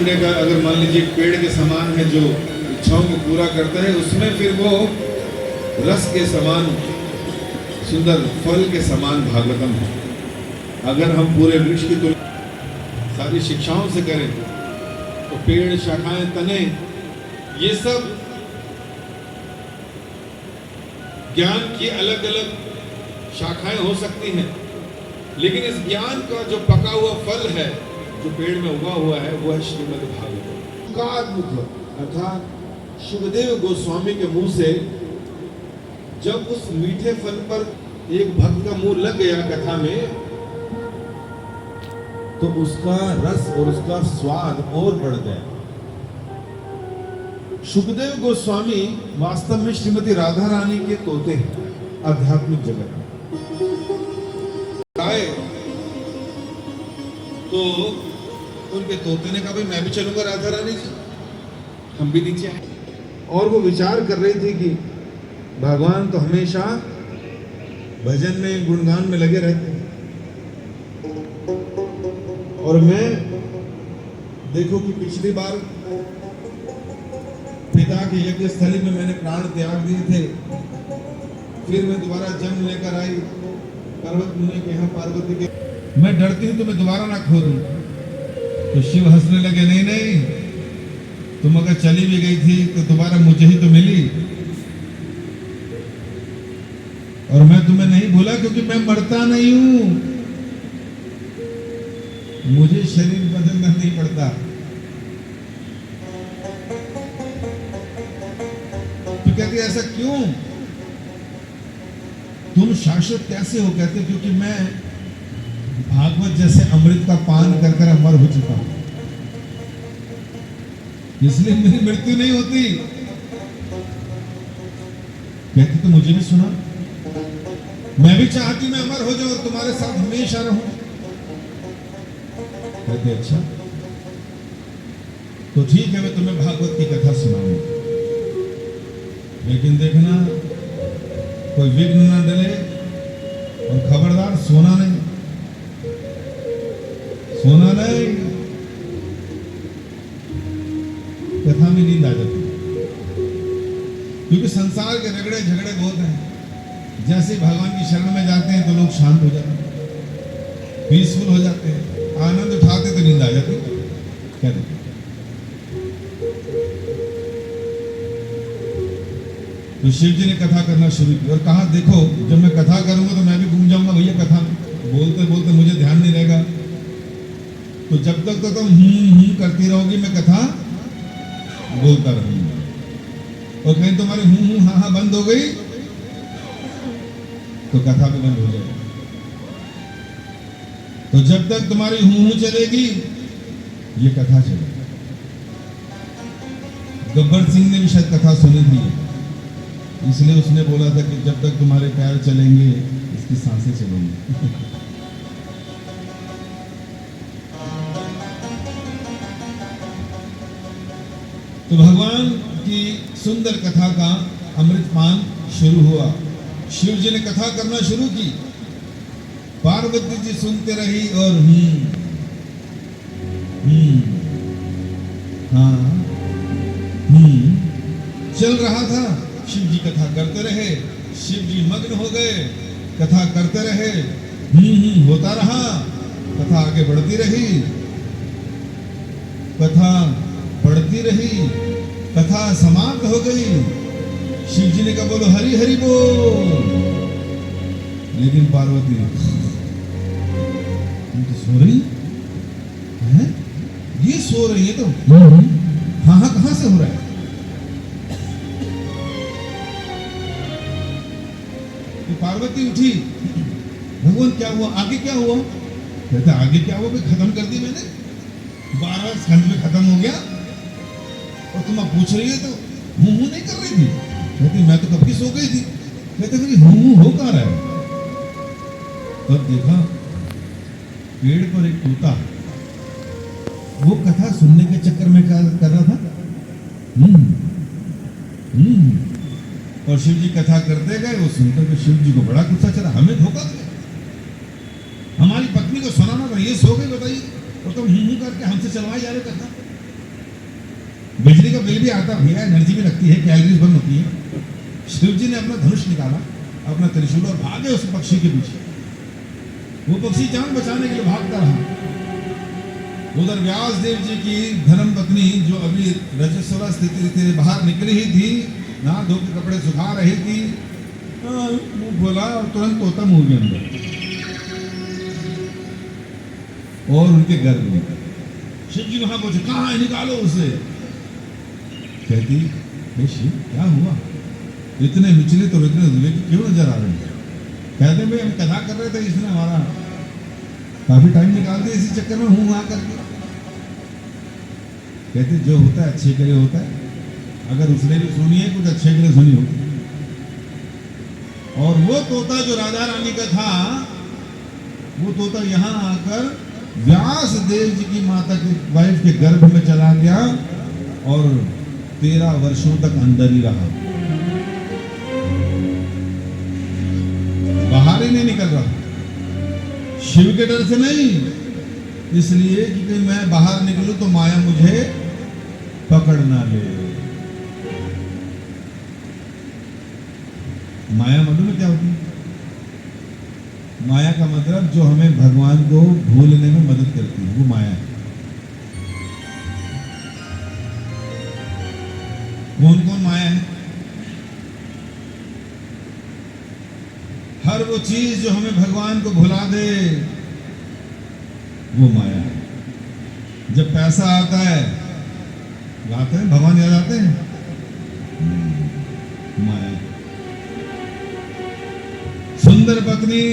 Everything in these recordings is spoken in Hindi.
करने का, अगर मान लीजिए पेड़ के समान है जो इच्छाओं को पूरा करता है, उसमें फिर वो रस के समान सुंदर, फल के समान भागवतम है। अगर हम पूरे वृक्ष की तुलना सारी शिक्षाओं से करें तो पेड़, शाखाएं, तने, ये सब ज्ञान की अलग अलग शाखाएं हो सकती हैं, लेकिन इस ज्ञान का जो पका हुआ फल है, जो पेड़ में उगा हुआ है, वो है श्रीमद् भागवत। कादमुख अर्थात शुभदेव गोस्वामी के मुंह से जब उस मीठे फल पर एक भक्त का मुंह लग गया कथा में, तो उसका रस और उसका स्वाद और बढ़ गया। सुखदेव गोस्वामी वास्तव में श्रीमती राधा रानी के तोते हैं आध्यात्मिक जगत में। आए तो उनके तोते ने कहा, भाई मैं भी चलूंगा राधा रानी जी, हम भी नीचे आए। और वो विचार कर रही थी कि भगवान तो हमेशा भजन में, गुणगान में लगे रहते हैं, और मैं देखो कि पिछली बार पिता की यज्ञ स्थली में मैंने प्राण त्याग दिए थे, फिर मैं दोबारा जन्म लेकर आई पर्वत मुनि के यहाँ पार्वती के, मैं डरती हूँ तुम्हें दोबारा ना खो दूं। तो शिव हंसने लगे, नहीं नहीं, तुम अगर चली भी गई थी तो दोबारा मुझे ही तो मिली, और मैं तुम्हें नहीं भूला क्योंकि मैं मरता नहीं हूं, मुझे शरीर बदलना नहीं पड़ता। तो कहती है, ऐसा क्यों? तुम शाश्वत कैसे हो? कहते क्योंकि मैं भागवत जैसे अमृत का पान कर कर अमर हो चुका हूं, इसलिए मेरी मृत्यु नहीं होती। कहती तो मुझे भी सुना, मैं भी चाहती मैं अमर हो जाऊं, तुम्हारे साथ हमेशा रहूं। कहते अच्छा, तो ठीक है, मैं तुम्हें भागवत की कथा सुनाऊंगा, लेकिन देखना कोई विघ्न न डले, और खबरदार सोना नहीं, सोना नहीं। कथा में नींद आ जाती, क्योंकि संसार के रगड़े झगड़े बहुत हैं। जैसे भगवान की शरण में जाते हैं तो लोग शांत हो जाते हैं, पीसफुल हो जाते हैं, आनंद उठाते तो नींद आ जाती है। क्या देखते? तो शिव जी ने कथा करना शुरू की और कहा, देखो जब मैं कथा करूंगा तो मैं भी घूम जाऊंगा भैया कथा में, बोलते बोलते मुझे ध्यान नहीं रहेगा, तो जब तक तो तुम करती रहोगी मैं कथा बोलता रहूंगा, और कहीं तुम्हारी हाँ बंद हो गई तो कथा भी बंद हो जाएगी। तो जब तक तुम्हारी हूं चलेगी ये कथा चलेगी। गब्बर सिंह ने भी शायद कथा सुनी थी, इसलिए उसने बोला था कि जब तक तुम्हारे पैर चलेंगे इसकी सांसें चलेंगी। तो भगवान की सुंदर कथा का अमृतपान शुरू हुआ। शिव जी ने कथा करना शुरू की, पार्वती जी सुनते रही और चल रहा था। शिव जी कथा करते रहे, शिव जी मग्न हो गए, कथा करते रहे, होता रहा, कथा आगे बढ़ती रही, कथा बढ़ती रही, कथा समाप्त हो गई। शिव जी ने कहा, बोलो हरि हरि बोल। लेकिन पार्वती तो सो रही है, ये सो रही है, तो हाँ कहां से हो रहा है? तो पार्वती उठी, भगवान क्या हुआ, आगे क्या हुआ? कहता आगे क्या हुआ, खत्म कर दी मैंने, 12 स्कंद में खत्म हो गया, और तुम अब पूछ रही है तो हूं नहीं कर रही थी। कहती मैं तो कब की सो गई थी। कहते हूं हो कहां रहा है? तब देखा पेड़ पर एक तोता, वो कथा सुनने के चक्कर में क्या कर रहा था, और शिव जी कथा करते गए। वो सुनकर के शिव जी को बड़ा गुस्सा चला, हमें धोखा दिया, हमारी पत्नी को सुनाना था, ये सो गई बताइए, और तुम करके हमसे चलवाई जा रहे कथा। बिजली का बिल भी आता भैया, एनर्जी भी लगती है, कैलोरीज बर्न होती है। शिव जी ने अपना धनुष निकाला, अपना त्रिशूल, और भागे उस पक्षी के पीछे। वो पक्षी जान बचाने के लिए भागता रहा। उधर व्यास देव जी की धर्म पत्नी जो अभी रजस्वला स्थिति से बाहर निकली ही थी, नहा धो के कपड़े सुखा रही थी, मुंह खोला और तुरंत तोता मुंह के अंदर और उनके गर्भ में। शिव जी वहां पहुंचे, कहाँ है, निकालो उसे। कहती, हे शिव क्या हुआ, इतने विचलित और इतने उद्वेलित क्यों नजर आ रहे हैं? कहते भाई हम कथा कर रहे थे, इसने हमारा काफी टाइम निकाल दिया इसी चक्कर में हूं वहां करके। कहते जो होता है अच्छे के लिए होता है, अगर उसने भी सुनी है कुछ अच्छे के लिए सुनी होगी। और वो तोता जो राधा रानी का था, वो तोता यहां आकर व्यास देव जी की माता के वाइफ के गर्भ में चला गया और 13 वर्षों तक अंदर ही रहा, बाहर ही नहीं निकल रहा। शिव के डर से नहीं, इसलिए कि कहीं मैं बाहर निकलूं तो माया मुझे पकड़ ना ले। माया मतलब क्या होती है? माया का मतलब जो हमें भगवान को भूलने में मदद करती है, वो माया है। कौन कौन माया है? हर वो चीज जो हमें भगवान को भुला दे, वो माया है। जब पैसा आता है, आते हैं भगवान याद आते हैं, माया। सुंदर पत्नी,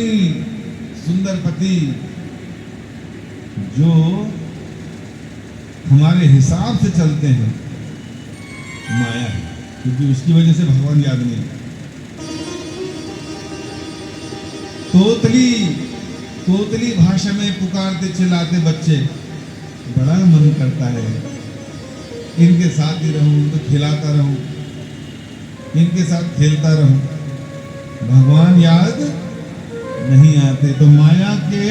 सुंदर पति जो हमारे हिसाब से चलते हैं, माया है, क्योंकि उसकी वजह से भगवान याद नहीं है। तोतली, तोतली भाषा में पुकारते चिल्लाते बच्चे, बड़ा मन करता है इनके साथ ही रहूं, तो खिलाता रहूं, इनके साथ खेलता रहूं। भगवान याद नहीं आते, तो माया के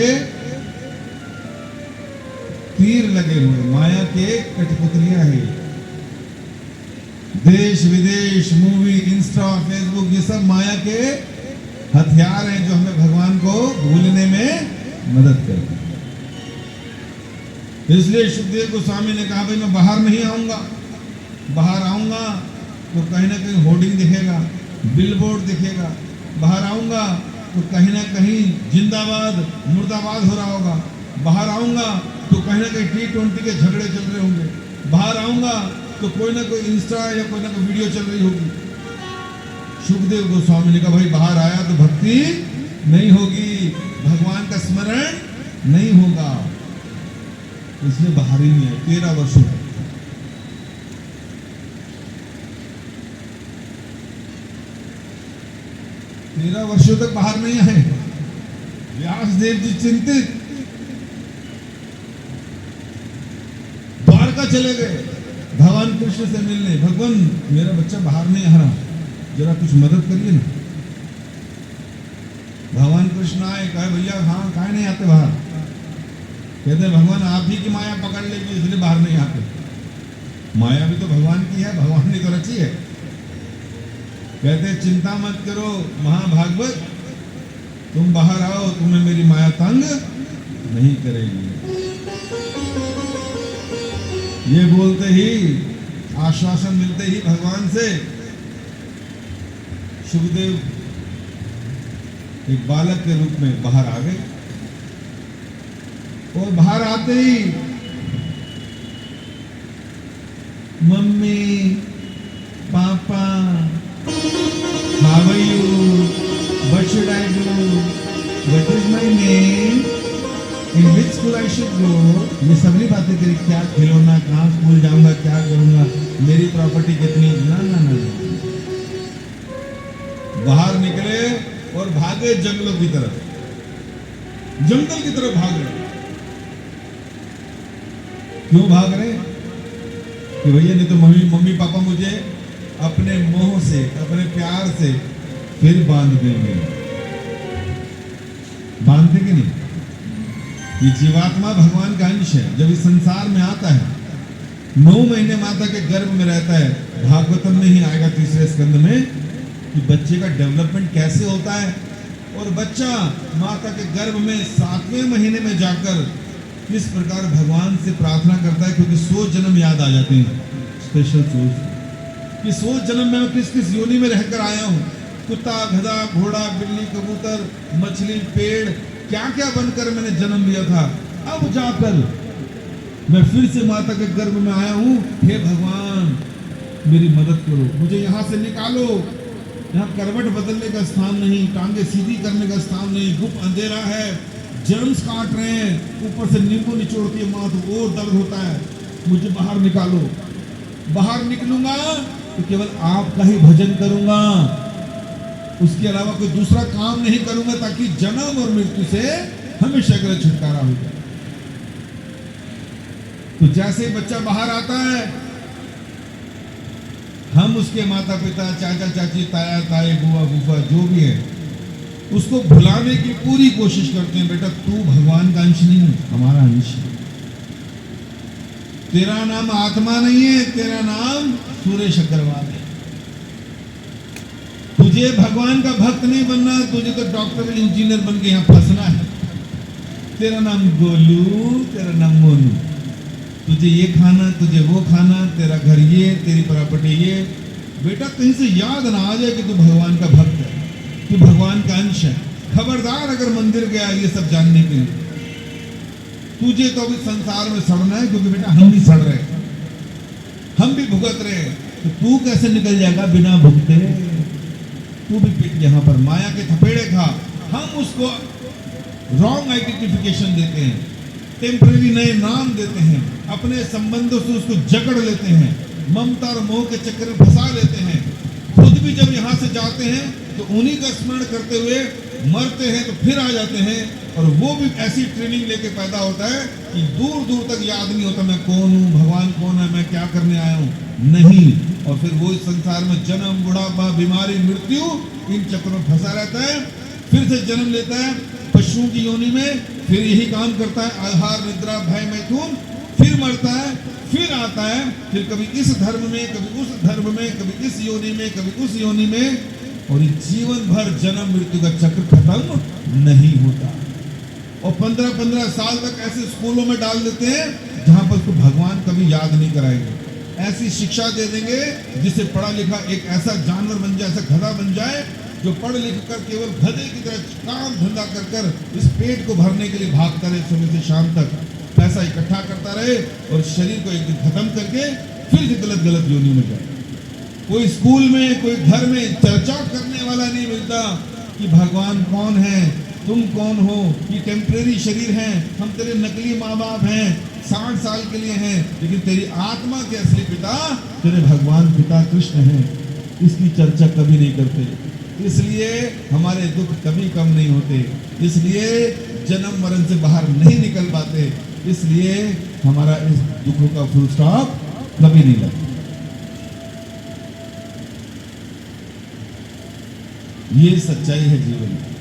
तीर लगे हुए, माया के कठपुतलियां हैं। देश विदेश, मूवी, इंस्टा, फेसबुक, ये सब माया के हथियार हैं जो हमें भगवान को भूलने में मदद करते हैं। इसलिए सुखदेव गोस्वामी ने कहा, भाई मैं बाहर नहीं आऊंगा, बाहर आऊंगा तो कहीं ना कहीं होर्डिंग दिखेगा, बिलबोर्ड दिखेगा, बाहर आऊंगा तो कहीं ना कहीं जिंदाबाद मुर्दाबाद हो रहा होगा, बाहर आऊंगा तो कहीं ना कहीं T20 के झगड़े चल रहे होंगे, बाहर आऊंगा तो कोई ना कोई इंस्टा या कोई ना कोई वीडियो चल रही होगी। सुखदेव गोस्वामी ने कहा, भाई बाहर आया तो भक्ति नहीं होगी, भगवान का स्मरण नहीं होगा, इसलिए बाहर ही नहीं आए 13 वर्षों तक। 13 वर्षों तक बाहर नहीं आए। व्यास देव जी चिंतित, द्वारका चले गए भगवान कृष्ण से मिलने। भगवान मेरा बच्चा बाहर नहीं आ रहा, जरा कुछ मदद करिए ना। भगवान कृष्ण आए, कहे भैया हाँ काहे नहीं आते बाहर? कहते भगवान आप ही की माया पकड़ लेगी इसलिए बाहर नहीं आते। माया भी तो भगवान की है, भगवान ने तो रची है। कहते चिंता मत करो महाभागवत, तुम बाहर आओ, तुम्हें मेरी माया तंग नहीं करेगी। ये बोलते ही, आश्वासन मिलते ही भगवान से, सुखदेव एक बालक के रूप में बाहर आ गए। और बाहर आते ही मम्मी, पापा, how are you? What should I do? What is my name? In which school I should go? ये सभी बातें करी, क्या खिलौना, कहाँ स्कूल जाऊंगा, क्या करूंगा, मेरी प्रॉपर्टी कितनी, ना ना ना। बाहर निकले और भागे जंगलों की तरफ, जंगल की तरफ भाग रहे। क्यों भाग रहे? कि भैया नहीं तो मम्मी पापा मुझे अपने मोह से, अपने प्यार से फिर बांध देंगे। बांधते कि नहीं? ये जीवात्मा भगवान का अंश है। जब इस संसार में आता है 9 महीने माता के गर्भ में रहता है। भागवतम में ही आएगा तीसरे स्कंद में कि बच्चे का डेवलपमेंट कैसे होता है। और बच्चा माता के गर्भ में 7वें महीने में जाकर किस प्रकार भगवान से प्रार्थना करता है, क्योंकि 100 जन्म याद आ जाते हैं, स्पेशल सोच कि 100 जन्म में मैं किस किस योनि में रहकर आया हूँ। कुत्ता, गधा, घोड़ा, बिल्ली, कबूतर, मछली, पेड़, क्या क्या बनकर मैंने जन्म लिया था। अब जाकर मैं फिर से माता के गर्भ में आया हूँ। हे भगवान मेरी मदद करो, मुझे यहाँ से निकालो। यहाँ करवट बदलने का स्थान नहीं, टांगे सीधी करने का स्थान नहीं, गुप्त अंधेरा है, जर्म्स काट रहे हैं, ऊपर से नींबू निचोड़ती है माँ तो और दर्द होता है, मुझे बाहर निकालो। बाहर निकलूंगा तो केवल आपका ही भजन करूंगा, उसके अलावा कोई दूसरा काम नहीं करूंगा, ताकि जन्म और मृत्यु से हमेशा के लिए छुटकारा हो जाए। तो जैसे ही बच्चा बाहर आता है, हम उसके माता पिता, चाचा चाची, ताया ताई, बुआ फूफा जो भी है, उसको भुलाने की पूरी कोशिश करते हैं। बेटा तू भगवान का अंश नहीं, हमारा अंश है। तेरा नाम आत्मा नहीं है, तेरा नाम सुरेश अग्रवाल है। तुझे भगवान का भक्त नहीं बनना, तुझे तो डॉक्टर इंजीनियर बन के यहां फंसना है। तेरा नाम गोलू, तेरा नाम मोनू, तुझे ये खाना, तुझे वो खाना, तेरा घर ये, तेरी प्रॉपर्टी ये। बेटा कहीं से याद ना आ जाए कि तू भगवान का भक्त है, तू भगवान का अंश है। खबरदार अगर मंदिर गया ये सब जानने के लिए, तुझे तो अभी संसार में सड़ना है, क्योंकि बेटा हम भी सड़ रहे, हम भी भुगत रहे। तो तू कैसे निकल जाएगा बिना भुगते? तू भी पिट यहाँ पर माया के थपेड़े खा। हम उसको रॉन्ग आइडेंटिफिकेशन देते हैं, टेम्परेरी नए नाम देते हैं, अपने संबंधों से उसको जकड़ लेते हैं, ममता और मोह के चक्कर में फंसा लेते हैं। खुद भी जब यहाँ से जाते हैं तो उन्हीं का स्मरण करते हुए मरते हैं, तो फिर आ जाते हैं। और वो भी ऐसी ट्रेनिंग लेके पैदा होता है कि दूर दूर तक याद नहीं होता मैं कौन हूँ, भगवान कौन है, मैं क्या करने आया हूँ, नहीं। और फिर वो इस संसार में जन्म, बुढ़ापा, बीमारी, मृत्यु, इन चक्रों में फंसा रहता है। फिर से जन्म लेता है पशुओं की योनि में, फिर यही काम करता है, आहार, निद्रा, भय, मैथुन, फिर मरता है, फिर आता है, फिर कभी इस धर्म में, कभी उस धर्म में, कभी इस योनि में, कभी उस योनि में, और जीवन भर जन्म मृत्यु का चक्र खत्म नहीं होता। और 15-15 साल तक ऐसे स्कूलों में डाल देते हैं जहां पर उसको भगवान कभी याद नहीं कराएंगे। ऐसी शिक्षा दे देंगे जिससे पढ़ा लिखा एक ऐसा जानवर बन जाए, ऐसा गधा बन जाए, जो पढ़ लिख कर केवल गधे की तरह काम धंधा कर कर इस पेट को भरने के लिए भागता रहे, सुबह से शाम तक पैसा इकट्ठा करता रहे, और शरीर को एक दिन खत्म करके फिर से गलत गलत योनि में जाए। कोई स्कूल में, कोई घर में चर्चा करने वाला नहीं मिलता कि भगवान कौन है, तुम कौन हो। ये टेम्परेरी शरीर है, हम तेरे नकली माँ बाप हैं, 60 साल के लिए हैं, लेकिन तेरी आत्मा के असली पिता तेरे भगवान पिता कृष्ण हैं। इसकी चर्चा कभी नहीं करते, इसलिए हमारे दुख कभी कम नहीं होते, इसलिए जन्म मरण से बाहर नहीं निकल पाते, इसलिए हमारा इस दुखों का फुल स्टॉप कभी नहीं लगता। ये सच्चाई है जीवन की।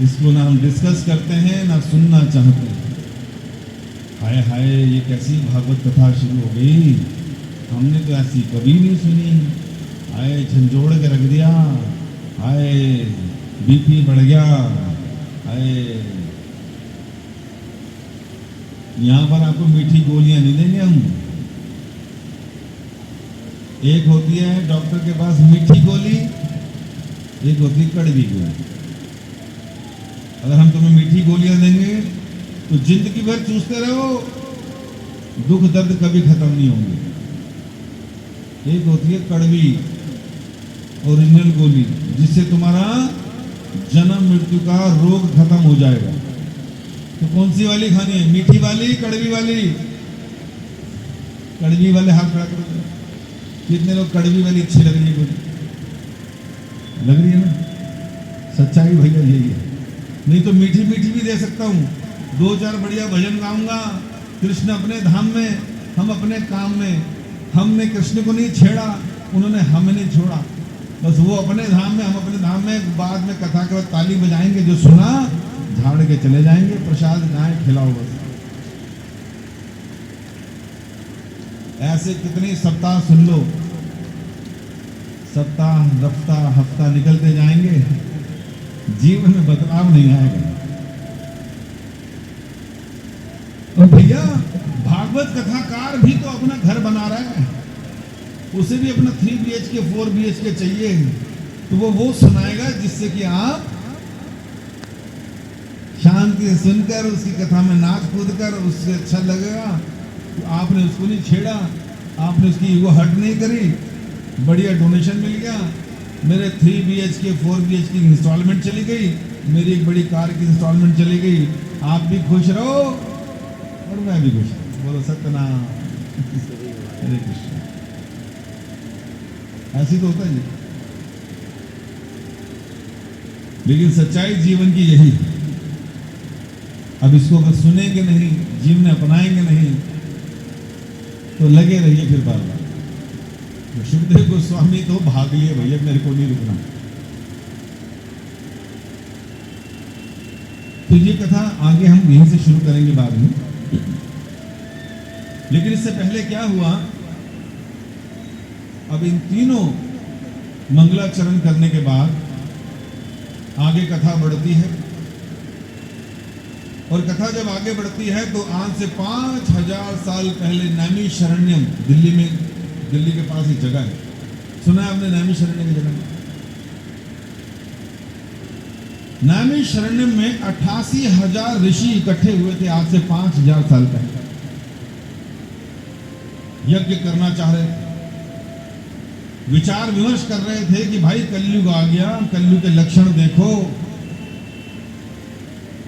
इसको ना हम डिस्कस करते हैं, ना सुनना चाहते हैं। हाय हाय, ये कैसी भागवत कथा शुरू हो गई, हमने तो ऐसी कभी नहीं सुनी। हाय झंझोड़ के रख दिया, हाय बीपी बढ़ गया, हाय। यहाँ पर आपको मीठी गोलियां नहीं देंगे हम। एक होती है डॉक्टर के पास मीठी गोली, एक होती है कड़वी गोली। अगर हम तुम्हें मीठी गोलियां देंगे तो जिंदगी भर चूसते रहो, दुख दर्द कभी खत्म नहीं होंगे। एक होती है कड़वी ओरिजिनल गोली, जिससे तुम्हारा जन्म मृत्यु का रोग खत्म हो जाएगा। तो कौन सी वाली खानी है, मीठी वाली, कड़वी वाली? कड़वी वाले हाथ खड़ा करो। कितने लोग कड़वी वाली अच्छी लग रही है गोली? लग रही है ना? सच्चाई भैया यही है। नहीं तो मीठी मीठी भी दे सकता हूँ, 2-4 बढ़िया भजन गाऊंगा, कृष्ण अपने धाम में, हम अपने काम में। हमने कृष्ण को नहीं छेड़ा, उन्होंने हमें नहीं छोड़ा, बस वो अपने धाम में, हम अपने धाम में। बाद में कथा के बाद ताली बजाएंगे, जो सुना झाड़ के चले जाएंगे, प्रसाद गाय खिलाओ बस। ऐसे कितने सप्ताह सुन लो, सप्ताह रफ्ता हफ्ता निकलते जाएंगे, जीवन में बदलाव नहीं आएगा। और भैया भागवत कथाकार भी तो अपना घर बना रहा है, उसे भी अपना 3 BHK 4 BHK चाहिए, तो वो सुनाएगा जिससे कि आप शांति से सुनकर उसकी कथा में नाच कूद कर उससे अच्छा लगेगा। तो आपने उसको नहीं छेड़ा, आपने उसकी ईगो हर्ट नहीं करी, बढ़िया डोनेशन मिल गया, मेरे 3 BHK 4 BHK की इंस्टॉलमेंट चली गई, मेरी एक बड़ी कार की इंस्टॉलमेंट चली गई, आप भी खुश रहो और मैं भी खुश रहूं। बोलो सत्यनाम हरे कृष्ण। ऐसी तो होता है जी, लेकिन सच्चाई जीवन की यही है। अब इसको अगर सुनेंगे नहीं, जीवन में अपनाएंगे नहीं, तो लगे रहिए फिर बार बार। सुखदेव गोस्वामी तो भाग लिए भैया, मेरे को नहीं रुकना। तो ये कथा आगे हम यहीं से शुरू करेंगे बाद में, लेकिन इससे पहले क्या हुआ, अब इन तीनों मंगलाचरण करने के बाद आगे कथा बढ़ती है। और कथा जब आगे बढ़ती है तो आज से 5000 साल पहले नैमिषारण्यम, दिल्ली में, दिल्ली के पास एक जगह है, सुना है आपने नैमिषारण्य की जगह? नैमिषारण्यम में 88,000 ऋषि इकट्ठे हुए थे आज से 5000 साल पहले। यज्ञ करना चाह रहे थे, विचार विमर्श कर रहे थे कि भाई कलयुग आ गया, कलयुग के लक्षण देखो,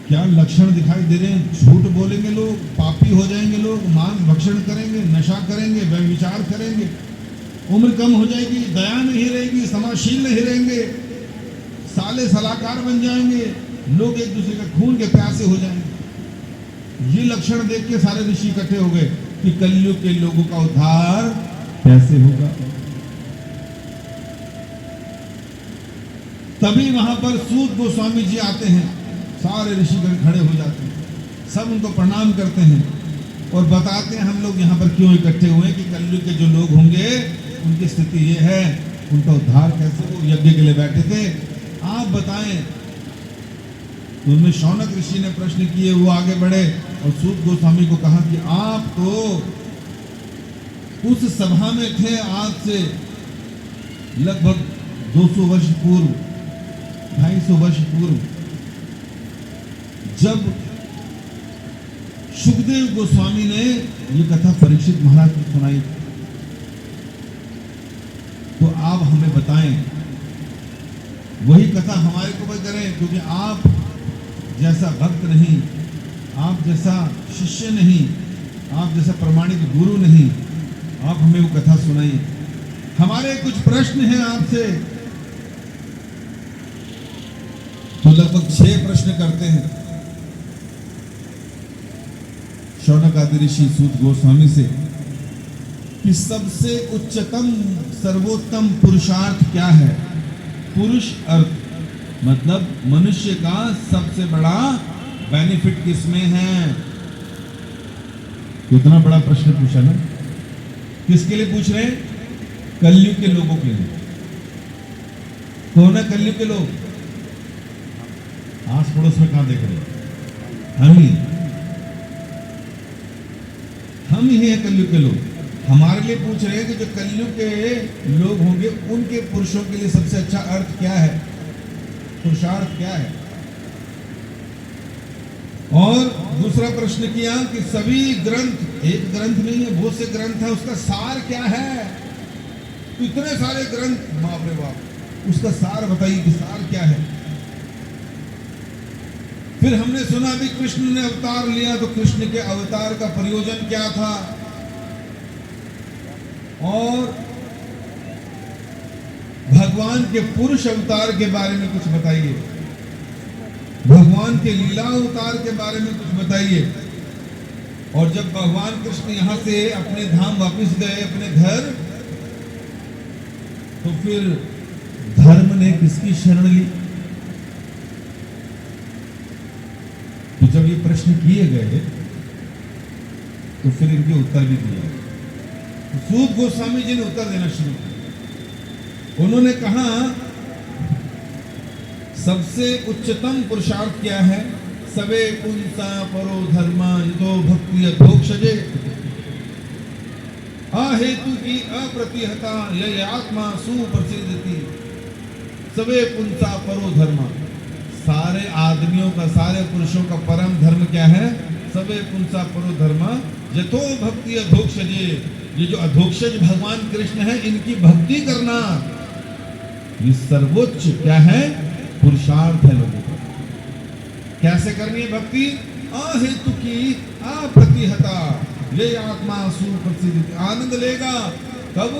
क्या लक्षण दिखाई दे रहे हैं। झूठ बोलेंगे लोग, पापी हो जाएंगे लोग, मांस भक्षण करेंगे, नशा करेंगे, व्यभिचार करेंगे, उम्र कम हो जाएगी, दया नहीं रहेगी, समाजशील नहीं रहेंगे, साले सलाहकार बन जाएंगे, लोग एक दूसरे के खून के प्यासे हो जाएंगे। ये लक्षण देख के सारे ऋषि इकट्ठे हो गए कि कलयुग के लोगों का उद्धार कैसे होगा। तभी वहां पर सूत गोस्वामी जी आते हैं, सारे ऋषिगण खड़े हो जाते हैं, सब उनको प्रणाम करते हैं और बताते हैं हम लोग यहाँ पर क्यों इकट्ठे हुए कि कलयुग के जो लोग होंगे उनकी स्थिति ये है, उनका उद्धार कैसे हो। यज्ञ के लिए बैठे थे, आप बताएं। तो उनमें शौनक ऋषि ने प्रश्न किए, वो आगे बढ़े और सूत गोस्वामी को कहा कि आप तो उस सभा में थे आज से लगभग 200 वर्ष पूर्व, 250 वर्ष पूर्व, जब सुखदेव गोस्वामी ने ये कथा परीक्षित महाराज को सुनाई। तो आप हमें बताएं, वही कथा हमारे को भी करें, क्योंकि आप जैसा भक्त नहीं, आप जैसा शिष्य नहीं, आप जैसा प्रमाणिक गुरु नहीं, आप हमें वो कथा सुनाइए। हमारे कुछ प्रश्न हैं आपसे, तो लगभग 6 प्रश्न करते हैं शौनक आदि ऋषि सूत गोस्वामी से कि सबसे उच्चतम सर्वोत्तम पुरुषार्थ क्या है। पुरुष अर्थ मतलब मनुष्य का सबसे बड़ा बेनिफिट किसमें है। कितना बड़ा प्रश्न पूछा ना। किसके लिए पूछ रहे हैं? कलयुग के लोगों के लिए। कौन है कलयुग के लोग? आस पड़ोस में कहां देख रहे हैं? हम ही हैं कलयुग के लोग। हमारे लिए पूछ रहे हैं कि जो कलयुग के लोग होंगे उनके पुरुषों के लिए सबसे अच्छा अर्थ क्या है, पुरुषार्थ क्या है। और दूसरा प्रश्न किया कि सभी ग्रंथ, एक ग्रंथ नहीं है, बहुत से ग्रंथ है, उसका सार क्या है। तो इतने सारे ग्रंथ, बाप रे बाप, उसका सार बताइए कि सार क्या है। फिर हमने सुना भी कृष्ण ने अवतार लिया, तो कृष्ण के अवतार का प्रयोजन क्या था। और भगवान के पुरुष अवतार के बारे में कुछ बताइए, भगवान के लीला अवतार के बारे में कुछ बताइए। और जब भगवान कृष्ण यहां से अपने धाम वापस गए, अपने घर, तो फिर धर्म ने किसकी शरण ली। तो जब ये प्रश्न किए गए तो फिर इनके उत्तर भी दिए। तो सूत गोस्वामी जी ने उत्तर देना शुरू किया। उन्होंने कहा सबसे उच्चतम पुरुषार्थ क्या है? सवे पुंसा परो धर्मा यदो भक्ति अधोक्षजे अहेतु की अप्रतिहता ये आत्मा सुप्रसिद्धति। सवे पुंसा परो धर्मा, सारे आदमियों का, सारे पुरुषों का परम धर्म क्या है? सवे पुंसा परो धर्मा यथो भक्ति अधोक्षजे। ये जो अधोक्षज भगवान कृष्ण है, इनकी भक्ति करना ये सर्वोच्च क्या है? पुरुषार्थ है लोगों का। कैसे करनी है भक्ति? अहेतु की अप्रतिहता ये आत्मा सुप्रसिद्धि। आनंद लेगा कब?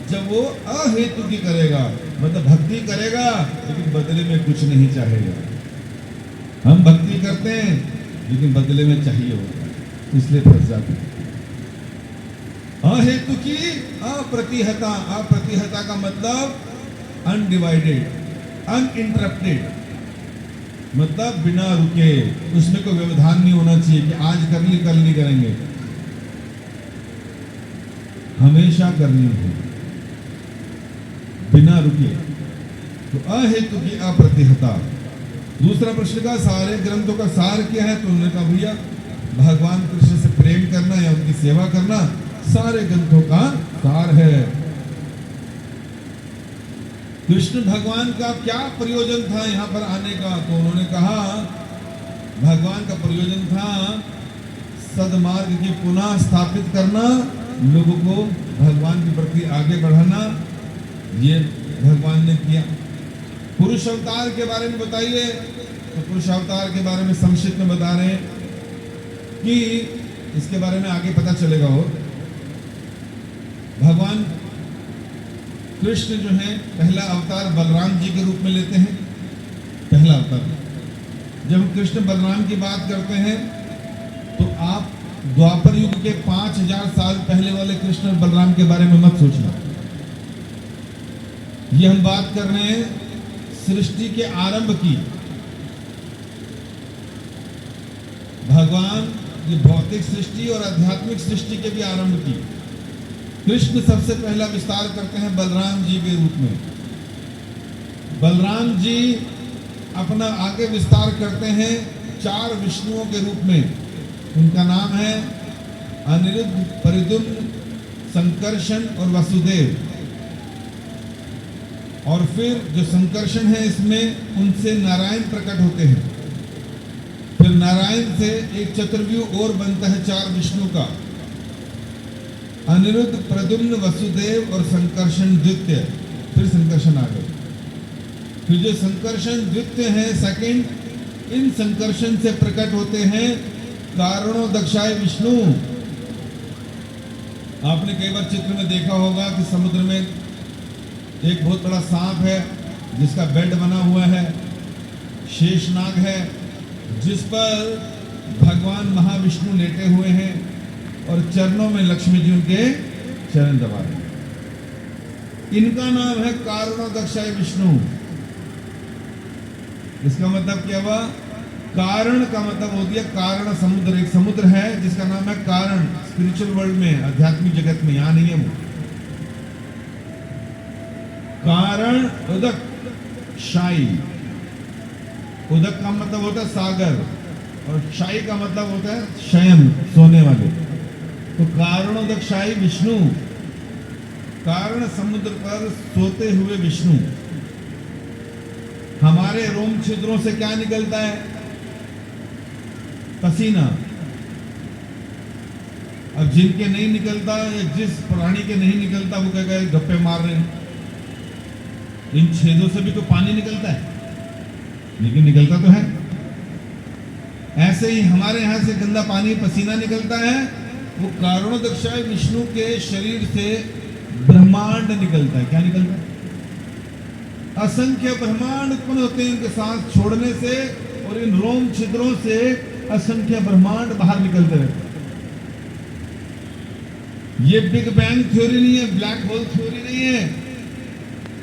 जब वो अहेतु की करेगा, मतलब भक्ति करेगा लेकिन बदले में कुछ नहीं चाहेगा। हम भक्ति करते हैं लेकिन बदले में चाहिए होता है, इसलिए फंस जाते हैं। अहेतु की अप्रतिहता, अप्रतिहता का मतलब अनडिवाइडेड, अनइंटरप्टेड, मतलब बिना रुके, उसमें कोई व्यवधान नहीं होना चाहिए कि आज कर ली कल नहीं करेंगे, हमेशा करनी है बिना रुके। तो अहेतु की अप्रतिहता। दूसरा प्रश्न का सारे ग्रंथों का सार क्या है? तो उन्होंने कहा भैया भगवान कृष्ण से प्रेम करना या उनकी सेवा करना सारे ग्रंथों का सार है। कृष्ण भगवान का क्या प्रयोजन था यहाँ पर आने का? तो उन्होंने कहा भगवान का प्रयोजन था सद्मार्ग की पुनः स्थापित करना, लोगों को भगवान के प्रति आगे बढ़ाना, ये भगवान ने किया। पुरुष अवतार के बारे में बताइए। तो पुरुष अवतार के बारे में संक्षिप्त में बता रहे हैं कि इसके बारे में आगे पता चलेगा। और भगवान कृष्ण जो है पहला अवतार बलराम जी के रूप में लेते हैं। पहला अवतार जब हम कृष्ण बलराम की बात करते हैं तो आप द्वापर युग के 5000 साल पहले वाले कृष्ण और बलराम के बारे में मत सोचना। ये हम बात कर रहे हैं सृष्टि के आरंभ की। भगवान ये भौतिक सृष्टि और आध्यात्मिक सृष्टि के भी आरंभ की। कृष्ण सबसे पहला विस्तार करते हैं बलराम जी के रूप में। बलराम जी अपना आगे विस्तार करते हैं 4 विष्णुओं के रूप में। उनका नाम है अनिरुद्ध, परिद्युम्न, संकर्षण और वसुदेव। और फिर जो संकर्षण है इसमें उनसे नारायण प्रकट होते हैं। फिर नारायण से एक चतुर्व्यूह और बनता है 4 विष्णु का। अनिरुद्ध, प्रद्युम्न, वसुदेव और संकर्षण द्वितीय। फिर संकर्षण आ गए। फिर जो संकर्षण द्वितीय है सेकंड, इन संकर्षण से प्रकट होते हैं कारणोदक्षाय विष्णु। आपने कई बार चित्र में देखा होगा कि समुद्र में एक बहुत बड़ा सांप है जिसका बेड बना हुआ है, शेषनाग है जिस पर भगवान महाविष्णु लेटे हुए हैं और चरणों में लक्ष्मी जी उनके चरण दबा रहे हैं। इनका नाम है कारणोदक्षाय विष्णु। इसका मतलब क्या हुआ? कारण का मतलब हो गया कारण समुद्र। एक समुद्र है जिसका नाम है कारण, स्पिरिचुअल वर्ल्ड में, आध्यात्मिक जगत में, यहां नहीं है वो। कारण उदक शाई। उदक का मतलब होता है सागर और शाई का मतलब होता है शयन, सोने वाले। तो कारणोदक शाई विष्णु, कारण समुद्र पर सोते हुए विष्णु। हमारे रोम छिद्रों से क्या निकलता है? पसीना। अब जिनके नहीं निकलता या जिस प्राणी के नहीं निकलता वो कहेगा गप्पे मार रहे हैं। इन छेदों से भी तो पानी निकलता है, लेकिन निकलता तो है। ऐसे ही हमारे यहां से गंदा पानी, पसीना निकलता है, वो कारणोदक्षाय विष्णु के शरीर से ब्रह्मांड निकलता है। क्या निकलता है? असंख्य ब्रह्मांड उत्पन्न होते हैं इनके सांस छोड़ने से, और इन रोम छिद्रों से असंख्य ब्रह्मांड बाहर निकलते रहते हैं। ये बिग बैंग थ्योरी नहीं है, ब्लैक होल थ्योरी नहीं है।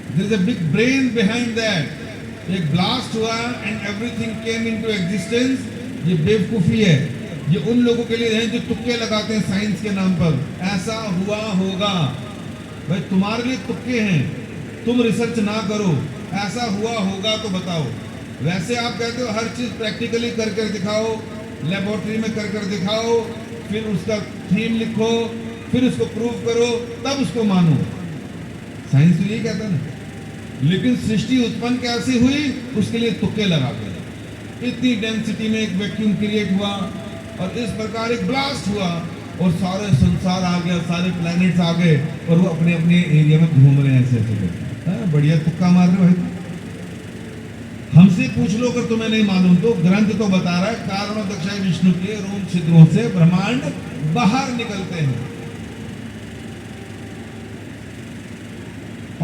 There is a big brain behind that. एक ब्लास्ट हुआ and everything came into existence, ये बेवकूफी है। ये उन लोगों के लिए है जो तुक्के लगाते हैं साइंस के नाम पर, ऐसा हुआ होगा। भाई तुम्हारे लिए तुक्के हैं, तुम रिसर्च ना करो, ऐसा हुआ होगा तो बताओ। वैसे आप कहते हो हर चीज प्रैक्टिकली कर कर दिखाओ, लेबोरेटरी में कर कर दिखाओ, फिर उसका थीम लिखो, फिर उसको प्रूव करो, तब उसको मानो। साइंस तो यही कहता है ना। लेकिन सृष्टि उत्पन्न कैसे हुई उसके लिए तुक्के लगाते हैं। इतनी डेंसिटी में एक वैक्यूम क्रिएट हुआ और इस प्रकार एक ब्लास्ट हुआ और सारे संसार आ गया, सारे प्लैनेट्स आ गए और वो अपने अपने एरिया में घूम रहे हैं ऐसे ऐसे। बढ़िया तुक्का मार रहे हो भाई। हमसे पूछ लो अगर तुम्हें नहीं मालूम तो, ग्रंथ तो बता रहा है कारणों दक्षाई विष्णु के रोम छिद्रों से ब्रह्मांड बाहर निकलते हैं।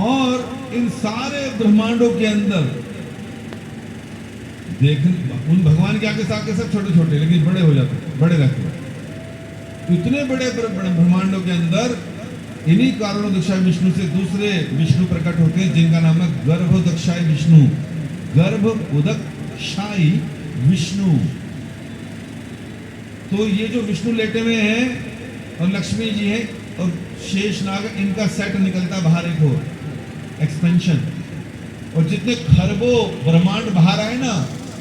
और इन सारे ब्रह्मांडों के अंदर देख, उन भगवान के आगे साथ सब छोटे छोटे लेकिन बड़े हो जाते, बड़े रहते हैं। इतने बड़े ब्रह्मांडों के अंदर इन्हीं कारणों दक्षाई विष्णु से दूसरे विष्णु प्रकट होते हैं जिनका नाम है गर्भ दक्षाई विष्णु, गर्भ उदकशाई विष्णु। तो ये जो विष्णु लेटे हुए हैं और लक्ष्मी जी हैं और शेषनाग, इनका सेट निकलता बाहर एक हो एक्सपेंशन, और जितने खरबों ब्रह्मांड बाहर आए ना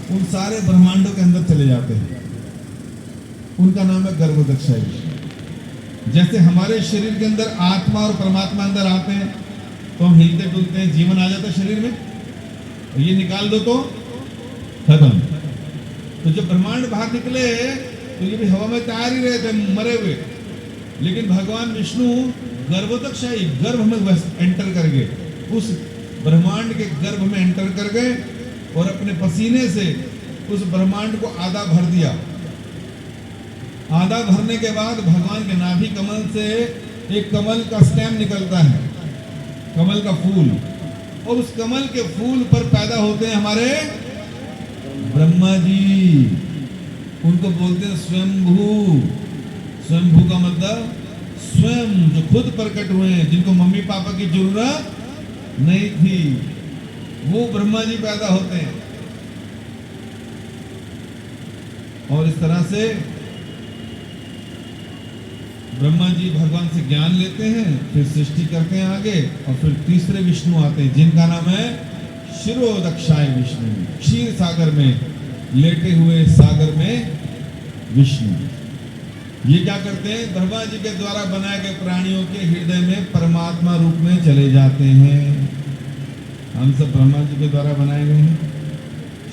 उन सारे ब्रह्मांडों के अंदर चले जाते हैं। उनका नाम है गर्भोदक्षाई विष्णु। जैसे हमारे शरीर के अंदर आत्मा और परमात्मा अंदर आते हैं तो हम हिलते डुलते हैं, जीवन आ जाता है शरीर में, और ये निकाल दो तो खत्म। तो जब ब्रह्मांड बाहर निकले तो ये भी हवा में तैयार ही रहे थे मरे हुए, लेकिन भगवान विष्णु गर्भोदक्षाई गर्भ में एंटर कर गए, उस ब्रह्मांड के गर्भ में एंटर कर गए और अपने पसीने से उस ब्रह्मांड को आधा भर दिया। आधा भरने के बाद भगवान के नाभि कमल से एक कमल का स्टेम निकलता है, कमल का फूल, और उस कमल के फूल पर पैदा होते हैं हमारे ब्रह्मा जी। उनको बोलते हैं स्वयंभू। स्वयंभू का मतलब स्वयं, जो खुद प्रकट हुए हैं, जिनको मम्मी पापा की जरूरत नहीं थी, वो ब्रह्मा जी पैदा होते हैं। और इस तरह से ब्रह्मा जी भगवान से ज्ञान लेते हैं, फिर सृष्टि करते हैं आगे, और फिर तीसरे विष्णु आते हैं जिनका नाम है शिरोदक्षाय विष्णु, क्षीर सागर में लेटे हुए सागर में विष्णु। ये क्या करते हैं, ब्रह्मा जी के द्वारा बनाए गए प्राणियों के हृदय में परमात्मा रूप में चले जाते हैं। हम सब ब्रह्मा जी के द्वारा बनाए गए हैं।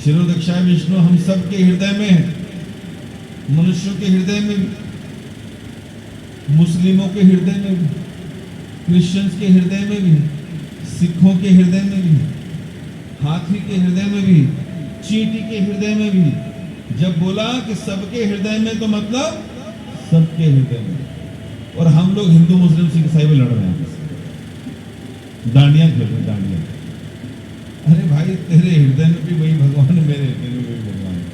शिरोदक्षाय विष्णु हम सब के हृदय में है, मनुष्यों के हृदय में भी, मुस्लिमों के हृदय में भी, क्रिश्चियंस के हृदय में भी, सिखों के हृदय में भी, हाथी के हृदय में भी, चींटी के हृदय में भी। जब बोला कि सबके हृदय में तो मतलब सबके हृदय में। और हम लोग हिंदू मुस्लिम सिख ईसाई में लड़ रहे हैं, डांडिया खेल रहे हैं, डांडिया। अरे भाई तेरे हृदय में भी वही भगवान है, मेरे हृदय में वही भगवान है।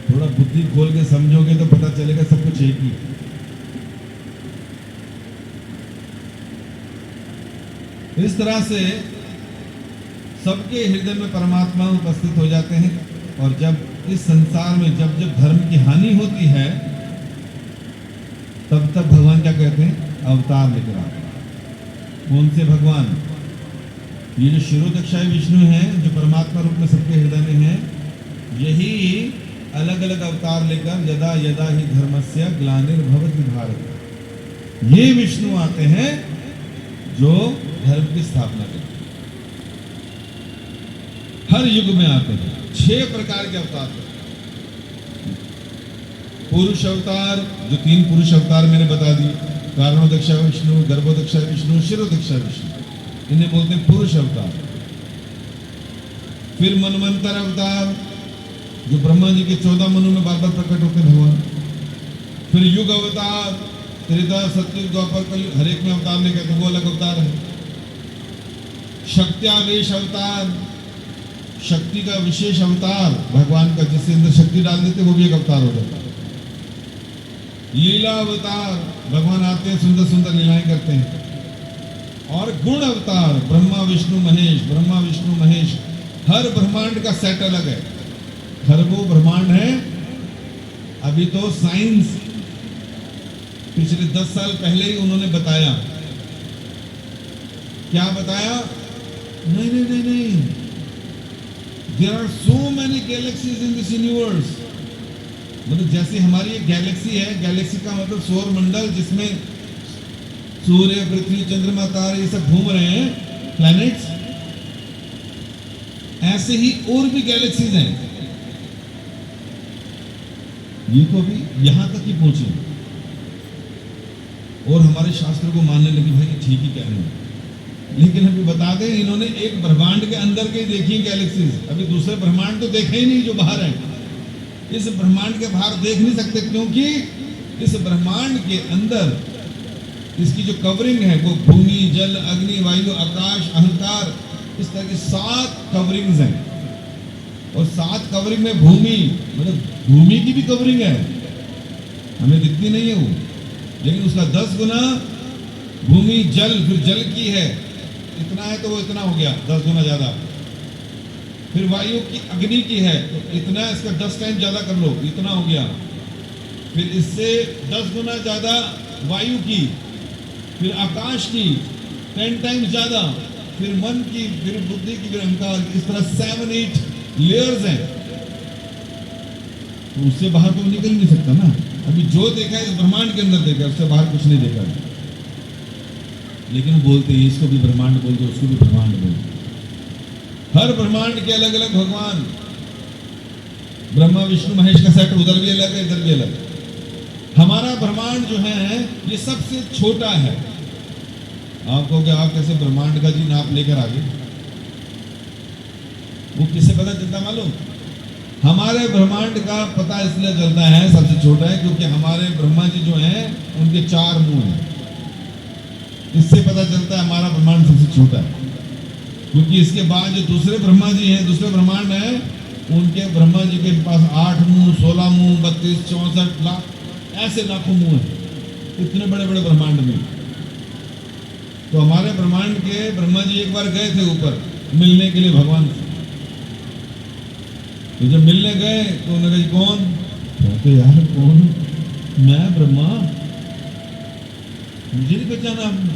थोड़ा बुद्धि खोल के समझोगे तो पता चलेगा सब कुछ एक ही। इस तरह से सबके हृदय में परमात्मा उपस्थित हो जाते हैं। और जब इस संसार में जब जब धर्म की हानि होती है तब तब भगवान क्या कहते हैं, अवतार लेकर आते हैं। कौन से भगवान? ये जो शिरोदक्षाय विष्णु हैं जो परमात्मा रूप में सबके हृदय में हैं, यही अलग अलग अवतार लेकर यदा यदा ही धर्मस्य ग्लानिर्भवति भारत, ये विष्णु आते हैं जो धर्म की स्थापना करते हैं। हर युग में आते हैं। 6 प्रकार के अवतार हैं। पुरुष अवतार, जो 3 पुरुष अवतार मैंने बता दिए, कारणोदक्षाय विष्णु, गर्भोदक्षाय विष्णु, शिरोदक्षाय विष्णु, इन्हें बोलते हैं पुरुष अवतार। फिर मनवंतर अवतार, जो ब्रह्मा जी के 14 मनु में बार बार प्रकट होते हैं भगवान। फिर युग अवतार, त्रेता सतयुग द्वापर कलयुग, हर एक में अवतार नहीं कहते, वो अलग अवतार है। शक्त्यावेश अवतार, शक्ति का विशेष अवतार भगवान का, जिसके अंदर शक्ति डाल देते वो भी एक अवतार हो जाता है। लीला अवतार, भगवान आते हैं सुंदर सुंदर लीलाएं करते हैं। और गुण अवतार, ब्रह्मा विष्णु महेश, ब्रह्मा विष्णु महेश, हर ब्रह्मांड का सेट अलग है। खरबों ब्रह्मांड है, अभी तो साइंस पिछले 10 साल पहले ही उन्होंने बताया। क्या बताया? नहीं नहीं नहीं नहीं, there are so many galaxies in this universe. मतलब जैसे हमारी एक गैलेक्सी है, गैलेक्सी का मतलब सौर मंडल, जिसमें सूर्य, पृथ्वी, चंद्रमा, तारे ये सब घूम रहे हैं, प्लैनेट्स, ऐसे ही और भी गैलेक्सीज हैं। ये तो अभी यहां तक ही पहुंचे और हमारे शास्त्र को मानने लगे, भाई ठीक ही कह रहे हैं। लेकिन अभी बता दें, इन्होंने एक ब्रह्मांड के अंदर के देखी गैलेक्सीज, अभी दूसरे ब्रह्मांड तो देखे ही नहीं जो बाहर है। इस ब्रह्मांड के बाहर देख नहीं सकते, क्योंकि इस ब्रह्मांड के अंदर इसकी जो कवरिंग है वो भूमि, जल, अग्नि, वायु, आकाश, अहंकार, इस तरह की 7 कवरिंग्स हैं। और 7 कवरिंग में भूमि, मतलब भूमि की भी कवरिंग है, हमें दिखती नहीं है वो, लेकिन उसका 10 गुना भूमि, जल, फिर जल की है, इतना है तो वो इतना हो गया, 10 गुना ज्यादा। फिर वायु की, अग्नि की है तो इतना, इसका 10 टाइम ज्यादा कर लो, इतना हो गया। फिर इससे 10 गुना ज्यादा वायु की, फिर आकाश की 10 टाइम ज्यादा, फिर मन की, फिर बुद्धि की, फिर अहंकार की, इस तरह 7-8 लेयर्स हैं। तो उससे बाहर तो निकल नहीं सकता ना। अभी जो देखा है इस ब्रह्मांड के अंदर देखा, उससे बाहर कुछ नहीं देखा। लेकिन बोलते हैं इसको भी ब्रह्मांड बोलते, उसको भी ब्रह्मांड बोलते। हर ब्रह्मांड के अलग अलग भगवान, ब्रह्मा विष्णु महेश का सेट उधर भी अलग है, इधर भी अलग। हमारा ब्रह्मांड जो है ये सबसे छोटा है। आप कहोगे आप कैसे ब्रह्मांड का जी नाप लेकर आ गए? वो किससे पता चलता मालूम? हमारे ब्रह्मांड का पता इसलिए चलता है सबसे छोटा है, क्योंकि हमारे ब्रह्मा जी जो हैं उनके 4 मुंह हैं। इससे पता चलता है हमारा ब्रह्मांड सबसे छोटा है। क्योंकि इसके बाद जो दूसरे ब्रह्मा जी हैं, दूसरे ब्रह्मांड हैं, उनके ब्रह्मा जी के पास 8 मुंह, 16 मुंह, 32, 64 लाख, ऐसे लाखों मुंह हैं, इतने बड़े बड़े ब्रह्मांड में। तो हमारे ब्रह्मांड के ब्रह्मा जी एक बार गए थे ऊपर मिलने के लिए भगवान से। तो जब मिलने गए तो उन्होंने कहा कौन? कहते यार कौन? मैं ब्रह्मा, मुझे नहीं पहचाना आपने।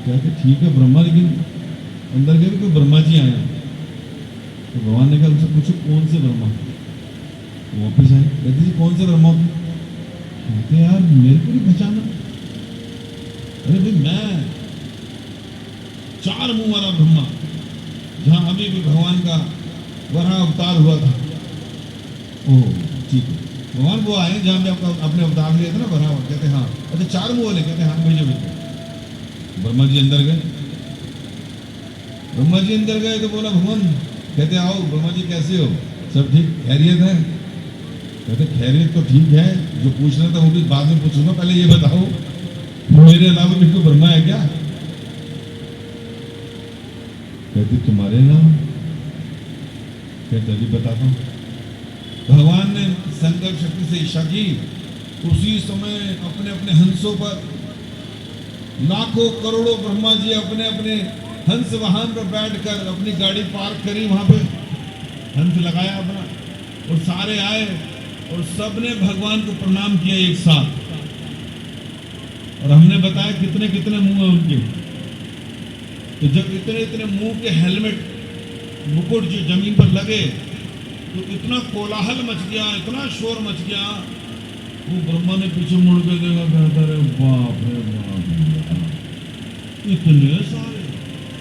कहते ठीक है ब्रह्मा, लेकिन अंदर गए कोई ब्रह्मा जी आए। तो भगवान ने कहा उनसे पूछो कौन से ब्रह्मा। वापिस आए, कहते जी कौन से ब्रह्मा? कहते यार मेरे को नहीं पहचाना। अरे भाई मैं 4 मुंह वाला ब्रह्मा, जहां अभी भी भगवान का वराह अवतार हुआ था। ओह ठीक है, भगवान वो आए जहां पे आपका अपने अवतार लिए थे ना, वराह। कहते हाँ। अच्छा 4 मुंह वाले? कहते हाँ, भेजो भेजो। ब्रह्मा जी अंदर गए। ब्रह्मा जी अंदर गए तो बोला भगवान, कहते आओ। ब्रह्मा जी कैसे हो? सब ठीक, खैरियत है? कहते खैरियत तो ठीक है, जो पूछना था वो भी बाद में पूछूंगा, पहले ये बताओ मेरे अलावा भी कोई ब्रह्मा है क्या? कहते तुम्हारे नाम? कहते अभी बताता हूं। भगवान ने संकल्प शक्ति से इच्छा की, उसी समय अपने अपने हंसों पर लाखों करोड़ों ब्रह्मा जी अपने अपने हंस वाहन पर बैठकर अपनी गाड़ी पार्क करी, वहां पे हंस लगाया अपना, और सारे आए और सबने भगवान को प्रणाम किया एक साथ। और हमने बताया कितने कितने मुंह है उनके। तो जब इतने इतने मुंह के हेलमेट, मुकुट जो जमीन पर लगे, तो इतना कोलाहल मच गया, इतना शोर मच गया। वो ब्रह्मा ने पीछे मुड़ के देखा, कहता रे बाप रे बाप, इतने सारे,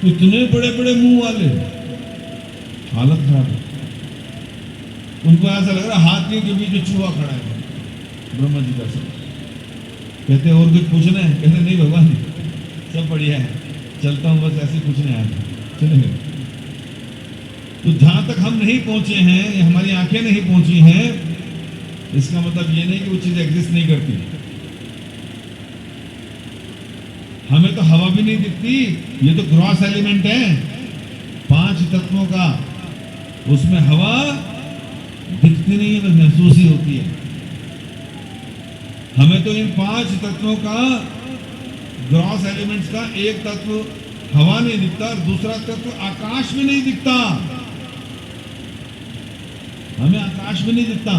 इतने बड़े बड़े मुंह वाले। हालत खराब है उनको। ऐसा लग रहा हाथी के बीच में चूहा खड़ा है। ब्रह्मा जी का सब कहते और कुछ पूछना है? कहते नहीं भगवान सब बढ़िया है, चलता हूं, बस ऐसे पूछने आया था, चलेंगे। तो जहां तक हम नहीं पहुंचे हैं, हमारी आंखें नहीं पहुंची हैं, इसका मतलब ये नहीं कि वो चीज एग्जिस्ट नहीं करती। हमें तो हवा भी नहीं दिखती, ये तो ग्रॉस एलिमेंट है 5 तत्वों का, उसमें हवा दिखती नहीं है, बस महसूस ही होती है। हमें तो इन 5 तत्वों का, ग्रॉस एलिमेंट्स का एक तत्व हवा नहीं दिखता, और दूसरा तत्व आकाश भी नहीं दिखता। हमें आकाश भी नहीं दिखता।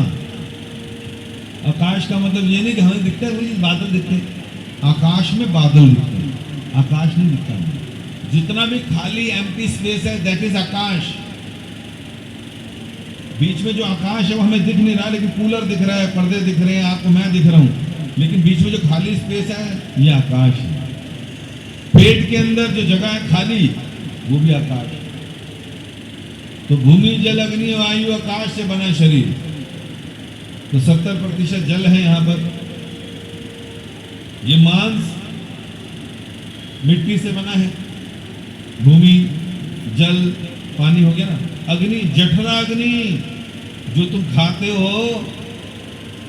आकाश का मतलब ये नहीं कि हमें दिखता है, वही बादल दिखते हैं। आकाश में बादल दिखते हैं, आकाश नहीं दिखता है। जितना भी खाली एम्प्टी स्पेस है दैट इज आकाश। बीच में जो आकाश है वो हमें दिख नहीं रहा, लेकिन कूलर दिख रहा है, पर्दे दिख रहे हैं, आपको मैं दिख रहा हूं, लेकिन बीच में जो खाली स्पेस है ये आकाश है। पेट के अंदर जो जगह है खाली वो भी आकाश है। तो भूमि जल अग्नि वायु आकाश से बना शरीर, तो 70% जल है यहाँ पर। ये मांस मिट्टी से बना है, भूमि जल पानी हो गया ना। अग्नि जठरा अग्नि जो तुम खाते हो,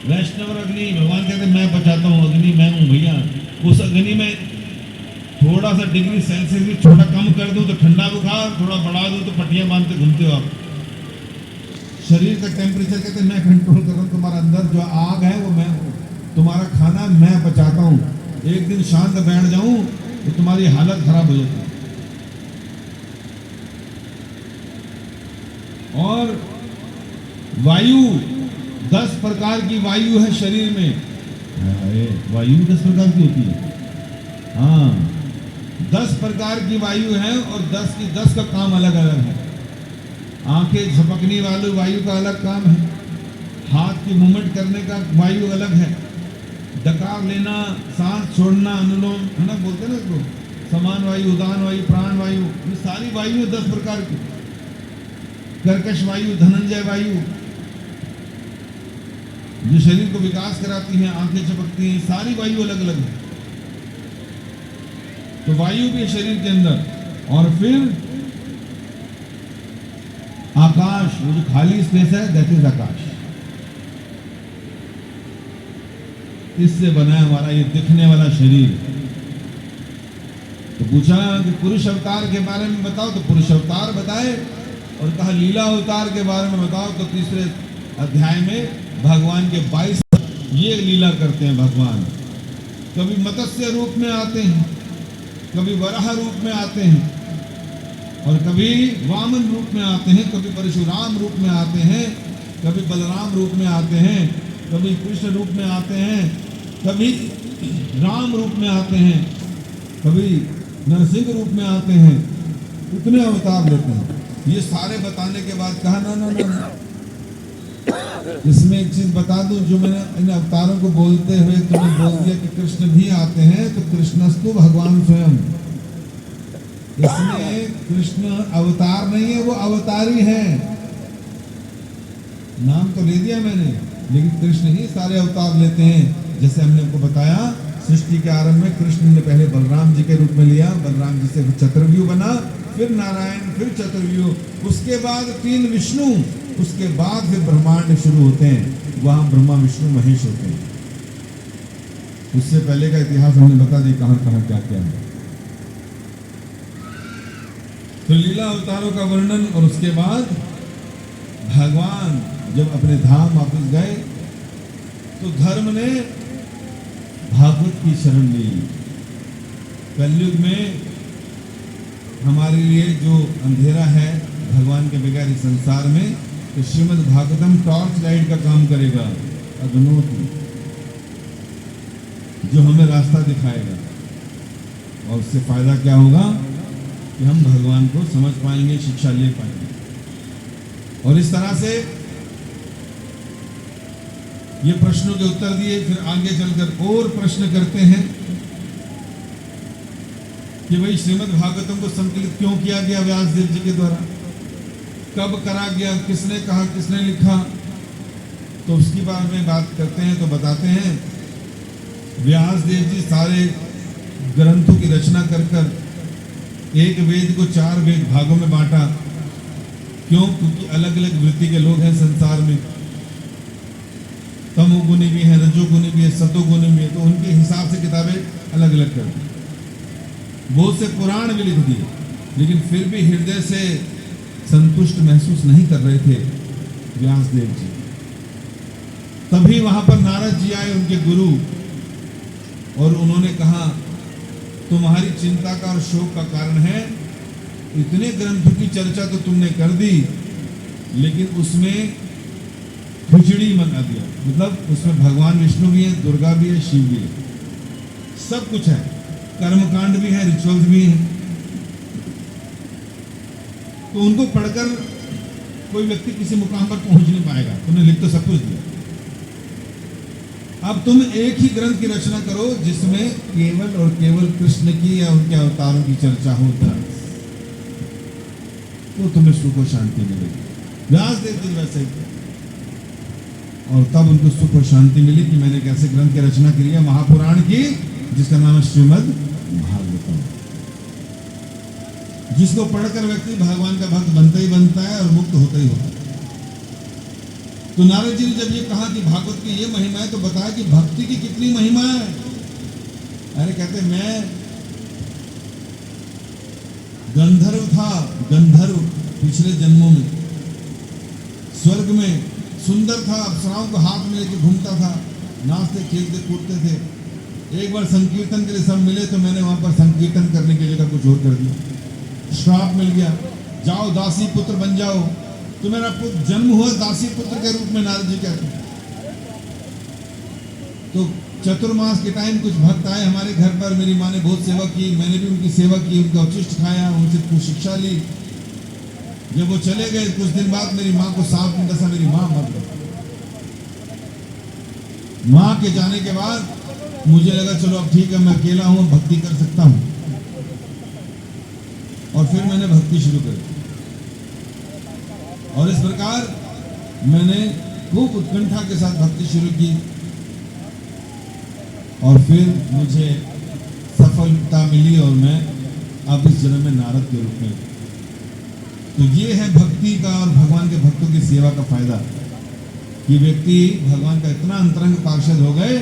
वैष्णव अग्नि, भगवान कहते हैं मैं बचाता हूँ, अग्नि मैं हूँ भैया। उस अग्नि में थोड़ा सा डिग्री सेल्सियस भी थोड़ा कम कर दूं तो ठंडा बुखार, थोड़ा बढ़ा दूं तो पट्टियां बांधते घूमते हो आप। शरीर का टेम्परेचर कहते हैं मैं कंट्रोल कर रहा हूँ, तुम्हारा अंदर जो आग है वो मैं हूँ, तुम्हारा खाना मैं बचाता हूँ। एक दिन शांत बैठ जाऊं तो तुम्हारी हालत खराब हो जाती है। और वायु 10 प्रकार की वायु है शरीर में। वायु 10 प्रकार की होती है, हाँ 10 प्रकार की वायु है, और 10 की 10 का काम अलग अलग है। आंखें झपकने वाली वायु का अलग काम है, हाथ की मूवमेंट करने का वायु अलग है, डकार लेना, सांस छोड़ना, अनुलोम है ना बोलते ना इसको, समान वायु, उदान वायु, प्राण वायु, ये सारी वायु है 10 प्रकार की। कर्कश वायु, धनंजय वायु जो शरीर को विकास कराती है, आंखें झपकती हैं, सारी वायु अलग अलग है। तो वायु भी है शरीर के अंदर। और फिर आकाश, वो जो खाली स्पेस है दैट इज आकाश। इससे बना है हमारा ये दिखने वाला शरीर। तो पूछा कि पुरुष अवतार के बारे में बताओ, तो पुरुष अवतार बताए, और कहा लीला अवतार के बारे में बताओ, तो तीसरे अध्याय में भगवान के 22 ये लीला करते हैं भगवान। कभी मत्स्य रूप में आते हैं, कभी वराह रूप में आते हैं, और कभी वामन रूप में आते हैं, कभी परशुराम रूप में आते हैं, कभी बलराम रूप में आते हैं, कभी कृष्ण रूप में आते हैं, कभी राम रूप में आते हैं, कभी नरसिंह रूप में आते हैं। इतने अवतार लेते हैं। ये सारे बताने के बाद कहा ना ना ना, ना। इसमें एक चीज बता दूं, जो मैंने इन अवतारों को बोलते हुए तुम्हें बोल दिया कि कृष्ण भी आते हैं, तो कृष्णस्तु भगवान स्वयं। इसमें कृष्ण अवतार नहीं है, वो अवतारी है। नाम तो ले दिया मैंने, लेकिन कृष्ण ही सारे अवतार लेते हैं। जैसे हमने आपको बताया, सृष्टि के आरंभ में कृष्ण ने पहले बलराम जी के रूप में लिया, बलराम जी से चतुर्व्यूह बना, फिर नारायण, फिर चतुर्व्यूह, उसके बाद 3 विष्णु, उसके बाद फिर ब्रह्मांड शुरू होते हैं, वहां ब्रह्मा विष्णु महेश होते हैं। उससे पहले का इतिहास हमने बता दिया कहां कहां क्या क्या है। तो लीला अवतारों का वर्णन, और उसके बाद भगवान जब अपने धाम वापस गए तो धर्म ने भागवत की शरण ली। कलयुग में हमारे लिए जो अंधेरा है भगवान के बगैर इस संसार में, तो श्रीमद् भागवतम टॉर्च लाइट का काम करेगा, अग्नोत्र, जो हमें रास्ता दिखाएगा। और उससे फायदा क्या होगा कि हम भगवान को समझ पाएंगे, शिक्षा ले पाएंगे। और इस तरह से ये प्रश्नों के उत्तर दिए। फिर आगे चलकर और प्रश्न करते हैं कि भाई श्रीमद् भागवतम को संकलित क्यों किया गया व्यास देव जी के द्वारा, कब करा गया, किसने कहा, किसने लिखा, तो उसकी बारे में बात करते हैं। तो बताते हैं व्यास देव जी सारे ग्रंथों की रचना कर कर एक वेद को 4 वेद भागों में बांटा। क्यों? क्योंकि अलग अलग वृत्ति के लोग हैं संसार में, तमोगुणी भी है, रजोगुणी भी है, सतोगुणी भी है, तो उनके हिसाब से किताबें अलग अलग कर दी। बहुत से पुराण भी लिख दिए, लेकिन फिर भी हृदय से संतुष्ट महसूस नहीं कर रहे थे व्यास देव जी। तभी वहां पर नारद जी आए, उनके गुरु, और उन्होंने कहा तुम्हारी चिंता का और शोक का कारण है, इतने ग्रंथों की चर्चा तो तुमने कर दी, लेकिन उसमें खिचड़ी बना दिया। मतलब उसमें भगवान विष्णु भी है, दुर्गा भी है, शिव भी है, सब कुछ है, कर्मकांड भी है, रिचुअल्स भी है। तो उनको पढ़कर कोई व्यक्ति किसी मुकाम पर पहुंच नहीं पाएगा। तुमने लिख तो सब कुछ दिया। अब तुम एक ही ग्रंथ की रचना करो जिसमें केवल और केवल कृष्ण की या उनके अवतारों की चर्चा हो, तो तुम्हें सुख और शांति मिलेगी। व्यासदेव जी वैसे ही थे, और तब उनको सुख और शांति मिली कि मैंने एक ऐसे ग्रंथ की रचना की है महापुराण की, जिसका नाम है श्रीमद् भागवतम, जिसको पढ़कर व्यक्ति भगवान का भक्त बनता ही बनता है और मुक्त होता ही होता है। तो नारद जी ने जब ये कहा कि भागवत की ये महिमा है, तो बताया कि भक्ति की कितनी महिमा है। अरे कहते मैं गंधर्व था, गंधर्व पिछले जन्मों में स्वर्ग में सुंदर था, अप्सराओं को हाथ में लेके घूमता था, नाचते खेलते कूदते थे। एक बार संकीर्तन के लिए सब मिले तो मैंने वहां पर संकीर्तन करने की जगह कुछ और कर दिया। श्राप मिल गया, जाओ दासी पुत्र बन जाओ। तो मेरा जन्म हुआ दासी पुत्र के रूप में, नारद जी कहते हैं। तो चतुर्मास के टाइम कुछ भक्त आए हमारे घर पर, मेरी माँ ने बहुत सेवा की, मैंने भी उनकी सेवा की, उनका उचिष्ट खाया, उनसे कुछ शिक्षा ली। जब वो चले गए कुछ दिन बाद मेरी माँ को सांप ने डसा, मेरी माँ मर गई। माँ के जाने के बाद मुझे लगा चलो अब ठीक है, मैं अकेला हूं, भक्ति कर सकता हूं, और फिर मैंने भक्ति शुरू कर दी। और इस प्रकार मैंने खूब उत्कंठा के साथ भक्ति शुरू की, और फिर मुझे सफलता मिली, और मैं अब इस जन्म में नारद के रूप में। तो ये है भक्ति का और भगवान के भक्तों की सेवा का फायदा, कि व्यक्ति भगवान का इतना अंतरंग पार्षद हो गए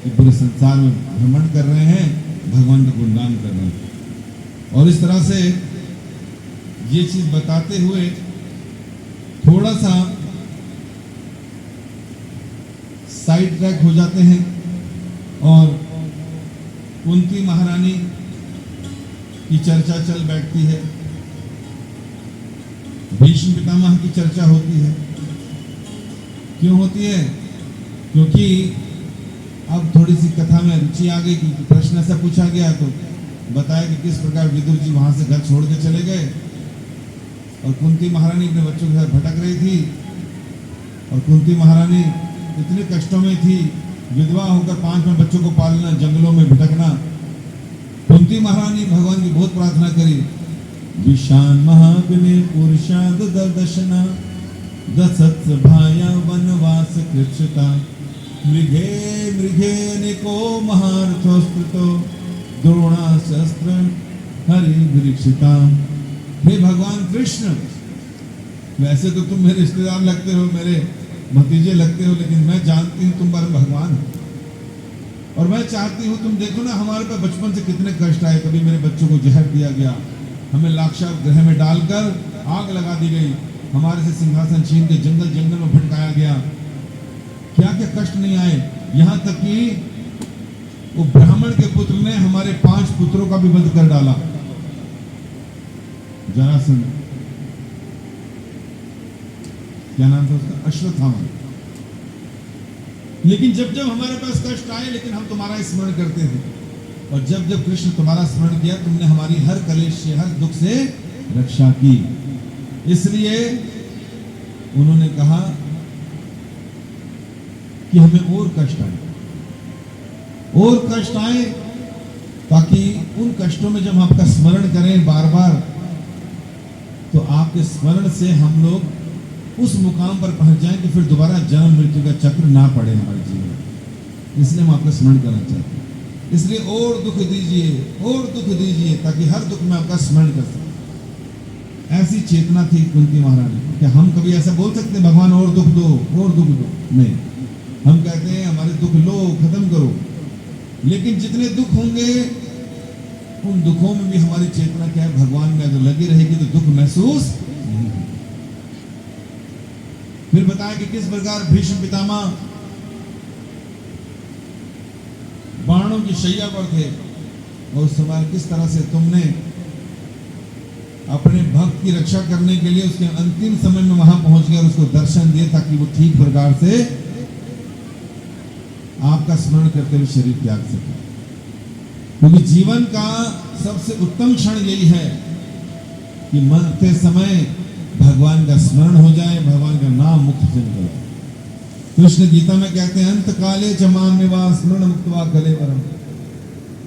कि पूरे संसार में भ्रमण कर रहे हैं, भगवान का गुणगान कर रहे हैं। और इस तरह से ये चीज बताते हुए थोड़ा सा साइड ट्रैक हो जाते हैं, और कुंती महारानी की चर्चा चल बैठती है, भीष्म पितामह की चर्चा होती है। क्यों होती है? क्योंकि अब थोड़ी सी कथा में रुचि आ गई, कि प्रश्न ऐसा पूछा गया तो बताया कि किस प्रकार विदुर जी वहां से घर छोड़ के चले गए, और कुंती महारानी अपने बच्चों के साथ भटक रही थी, और कुंती महारानी इतने कष्टों में थी, विधवा होकर 5 बच्चों को पालना, जंगलों में भटकना। कुंती महारानी भगवान की बहुत प्रार्थना करी, विशान महाग्नि पुरुषाद दर्शना दशत्स भाया वनवास कृच्छता मृगे मृगे निको महार्थोस्कृतो द्रोणा शस्त्र हरि विरक्षिता। हे भगवान कृष्ण, वैसे तो तुम मेरे रिश्तेदार लगते हो, मेरे भतीजे लगते हो, लेकिन मैं जानती हूँ तुम परम भगवान हो। और मैं चाहती हूँ, तुम देखो ना हमारे पे बचपन से कितने कष्ट आए। कभी मेरे बच्चों को जहर दिया गया, हमें लाक्षा ग्रह में डालकर आग लगा दी गई, हमारे से सिंहासन छीन के जंगल जंगल में भटकाया गया। क्या क्या कष्ट नहीं आए। यहाँ तक कि वो ब्राह्मण के पुत्र ने हमारे 5 पुत्रों का भी वध कर डाला, जरासंध, क्या नाम था उसका, अश्वत्थामा। लेकिन जब जब हमारे पास कष्ट आए, लेकिन हम तुम्हारा स्मरण करते थे, और जब जब कृष्ण तुम्हारा स्मरण किया, तुमने हमारी हर कलेश से, हर दुख से रक्षा की। इसलिए उन्होंने कहा कि हमें और कष्ट आए, और कष्ट आए, ताकि उन कष्टों में जब हम आपका स्मरण करें बार बार, तो आपके स्मरण से हम लोग उस मुकाम पर पहुंच जाएं कि फिर दोबारा जन्म मृत्यु का चक्र ना पड़े हमारे जीवन में। इसलिए हम आपका स्मरण करना चाहते हैं। इसलिए और दुख दीजिए, और दुख दीजिए, ताकि हर दुख में आपका स्मरण कर सकें। ऐसी चेतना थी कुंती महारानी। क्या हम कभी ऐसा बोल सकते हैं भगवान और दुख दो, और दुख दो? नहीं, हम कहते हैं हमारे दुख लो, खत्म करो। लेकिन जितने दुख होंगे, उन दुखों में भी हमारी चेतना क्या है, भगवान में अगर लगी रहेगी तो दुख महसूस नहीं होगा। फिर बताया कि किस प्रकार भीष्म पितामह बाणों की शैया पर थे, और उस समय किस तरह से तुमने अपने भक्त की रक्षा करने के लिए उसके अंतिम समय में वहां पहुंच गए और उसको दर्शन दिए, ताकि वो ठीक प्रकार से आपका स्मरण करते हुए शरीर त्याग सके। क्योंकि जीवन का सबसे उत्तम क्षण यही है कि मरते समय भगवान का स्मरण हो जाए, भगवान का नाम मुख से निकले। कृष्ण गीता में कहते हैं अंत काले च माम निवास स्मरण मुक्त्वा कलेवरम।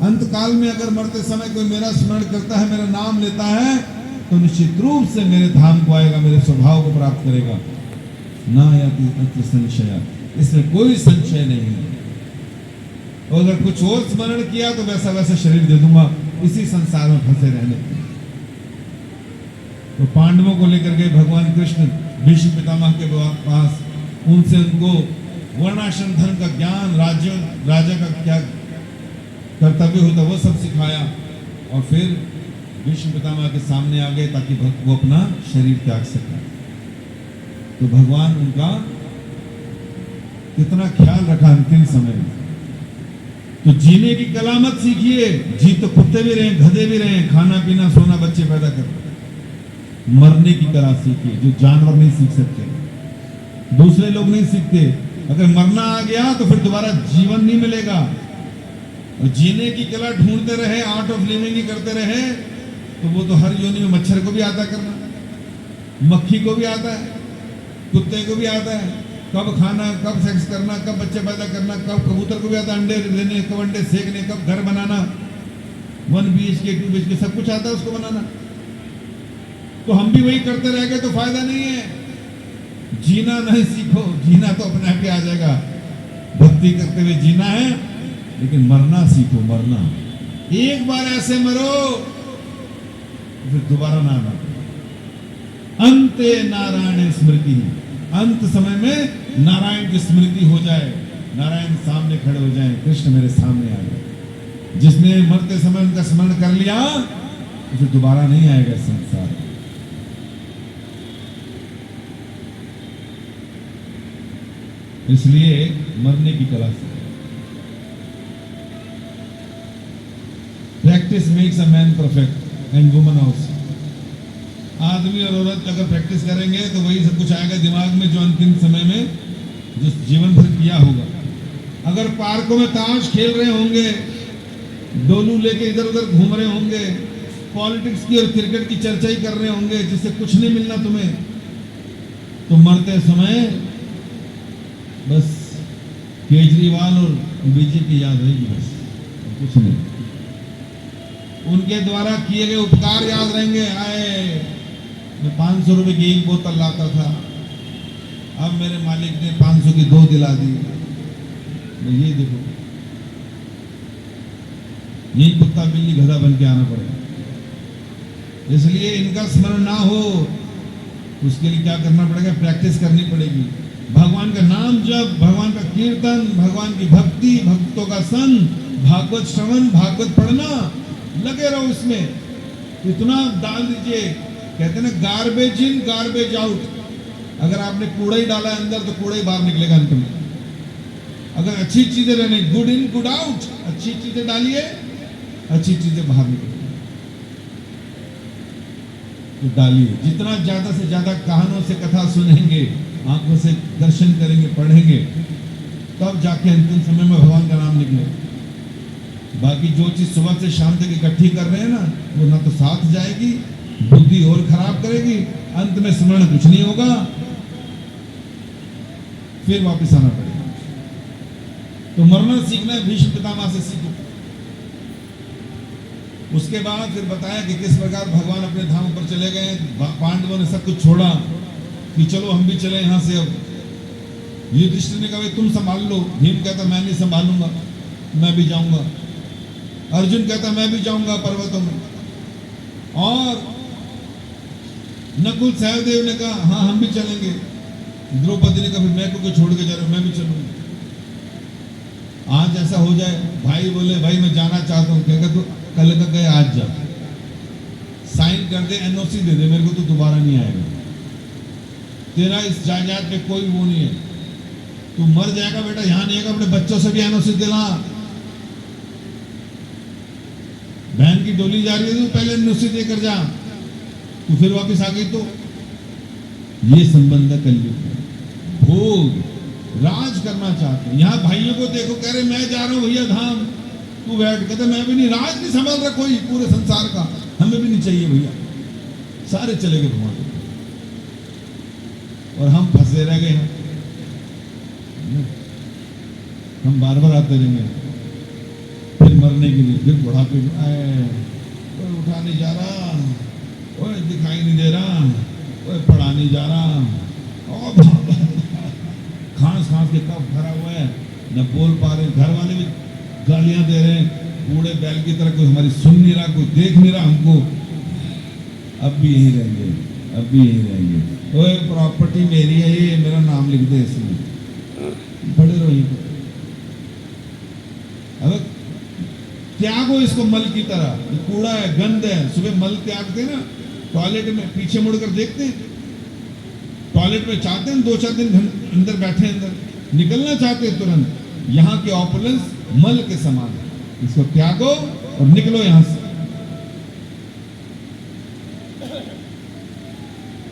अंत काल में अगर मरते समय कोई मेरा स्मरण करता है, मेरा नाम लेता है, तो निश्चित रूप से मेरे धाम को आएगा, मेरे स्वभाव को प्राप्त करेगा। ना याति अत्र संशय, इसमें कोई संशय नहीं है। और अगर कुछ और स्मरण किया तो वैसा वैसा शरीर दे दूंगा, इसी संसार में फंसे रहने। तो पांडवों को लेकर के भगवान कृष्ण भीष्म पितामह के पास, उनसे उनको वर्णाश्रम धर्म का ज्ञान, राजा का क्या कर्तव्य होता वो सब सिखाया, और फिर भीष्म पितामह के सामने आ गए ताकि वो अपना शरीर त्याग सके। तो भगवान उनका कितना ख्याल रखा अंतिम समय में। तो जीने की कला मत सीखिए, जी तो कुत्ते भी रहे, गधे भी रहे, खाना पीना सोना, बच्चे पैदा कर। मरने की कला सीखिए, जो जानवर नहीं सीख सकते, दूसरे लोग नहीं सीखते। अगर मरना आ गया तो फिर दोबारा जीवन नहीं मिलेगा। और जीने की कला ढूंढते रहे, आर्ट ऑफ लिविंग ही करते रहे, तो वो तो हर योनि में मच्छर को भी आता करना, मक्खी को भी आता है, कुत्ते को भी आता है, कब खाना, कब सेक्स करना, कब बच्चे पैदा करना, कब कबूतर को भी आता है अंडे देने, कब अंडे सेकने, कब घर बनाना, 1 BHK 2 BHK सब कुछ आता है उसको बनाना। तो हम भी वही करते रह गए तो फायदा नहीं है। जीना नहीं सीखो, जीना तो अपने आप ही आ जाएगा। भक्ति करते हुए जीना है, लेकिन मरना सीखो। मरना एक बार ऐसे मरो फिर दोबारा ना आना। अंते नारायण स्मृति, अंत समय में नारायण की स्मृति हो जाए, नारायण सामने खड़े हो जाए, कृष्ण मेरे सामने आ गए। जिसने मरते समय उनका स्मरण कर लिया तो फिर दोबारा नहीं आएगा संसार। इसलिए मरने की कला से practice makes a man perfect and woman also. आदमी और औरत अगर प्रैक्टिस करेंगे तो वही सब कुछ आएगा दिमाग में जो अंतिम समय में जो जीवन भर किया होगा। अगर पार्कों में ताश खेल रहे होंगे, डोलू लेके इधर उधर घूम रहे होंगे, पॉलिटिक्स की और क्रिकेट की चर्चा ही कर रहे होंगे जिससे कुछ नहीं मिलना तुम्हें, तो मरते समय बस केजरीवाल और बीजेपी याद रहेगी, बस कुछ नहीं। उनके द्वारा किए गए उपकार याद रहेंगे। आए मैं 500 रुपए की एक बोतल लाता था, अब मेरे मालिक ने 500 की 2 दिला दी। ये देखो, यही कुत्ता बिल्ली गधा बन के आना पड़ेगा। इसलिए इनका स्मरण ना हो, उसके लिए क्या करना पड़ेगा? प्रैक्टिस करनी पड़ेगी। भगवान का नाम जप, भगवान का कीर्तन, भगवान की भक्ति, भक्तों का संग, भागवत श्रवण, भागवत पढ़ना, लगे रहो इसमें। इतना डाल दीजिए, कहते ना गार्बेज इन गार्बेज आउट। अगर आपने कूड़ा ही डाला है अंदर तो कूड़ा ही बाहर निकलेगा अंत में। अगर अच्छी चीजें रहने, गुड इन गुड आउट, अच्छी चीजें डालिए, अच्छी चीजें बाहर निकलेंगी। तो डालिए, जितना ज्यादा से ज्यादा कानों से कथा सुनेंगे, आंखों से दर्शन करेंगे, पढ़ेंगे, तब जाके अंतिम समय में भगवान का नाम निकले। बाकी जो चीज सुबह से शाम तक इकट्ठी कर रहे हैं ना, वो ना तो साथ जाएगी, बुद्धि और खराब करेगी, अंत में स्मरण कुछ नहीं होगा, फिर वापस आना पड़ेगा। तो मरना सीखना है, भीष्म पितामह से सीखो। उसके बाद फिर बताया कि किस प्रकार भगवान अपने धाम पर चले गए। पांडवों ने सब कुछ छोड़ा कि चलो हम भी चले यहां से। अब युधिष्ठिर ने कहा तुम संभाल लो, भीम कहता मैं नहीं संभालूंगा, मैं भी जाऊंगा। अर्जुन कहता मैं भी जाऊंगा पर्वतों में। और नकुल सहदेव ने कहा हाँ हम भी चलेंगे। द्रौपदी ने कहा मैं को छोड़ के जा रहा हूं, मैं भी चलूंगा। आज ऐसा हो जाए, भाई बोले भाई मैं जाना चाहता हूं, कहेगा तो कल का गए आज जा, साइन कर दे, एनओसी दे दे, मेरे को तो दोबारा नहीं आएगा, तेरा इस जायदाद पे कोई वो नहीं है, तू मर जाएगा बेटा, यहां नहीं आएगा। अपने बच्चों से भी एनओसी दिला। बहन की डोली जा रही है तो पहले एनओसी देकर जा, तू फिर वापस आ गई तो ये संबंध कलयुग, भोग राज करना चाहते हैं। यहाँ भाइयों को देखो, कह रहे मैं जा रहा हूँ भैया धाम, तू बैठ। कहते मैं भी नहीं, राज नहीं संभाल रहा कोई पूरे संसार का, हमें भी नहीं चाहिए भैया, सारे चले गए भगवान और हम फंसे रह गए हैं। हम बार बार आते रहेंगे, फिर मरने के लिए, फिर बुढ़ापे में कोई उठा नहीं जा रहा, कोई दिखाई नहीं दे रहा, कोई पढ़ा नहीं जा रहा, और खांस खांस के कप भरा हुआ है, न बोल पा रहे, घर वाले भी गालियां दे रहे हैं, बूढ़े बैल की तरह, कोई हमारी सुन नहीं रहा, कोई देख नहीं रहा हमको। अब भी यही रहेंगे, अब भी यही रहेंगे। ओए प्रॉपर्टी मेरी है, ये मेरा नाम लिख दे इसमें, पड़े रहो यहीं पर। अब त्यागो इसको मल की तरह, कूड़ा है, गंद है, सुबह मल त्यागते ना टॉयलेट में, पीछे मुड़कर देखते हैं, टॉयलेट में चाहते हैं 2-4 दिन अंदर बैठे, अंदर निकलना चाहते हैं तुरंत। यहाँ की ऑपुलेंस मल के समान है, इसको त्यागो और निकलो यहां से।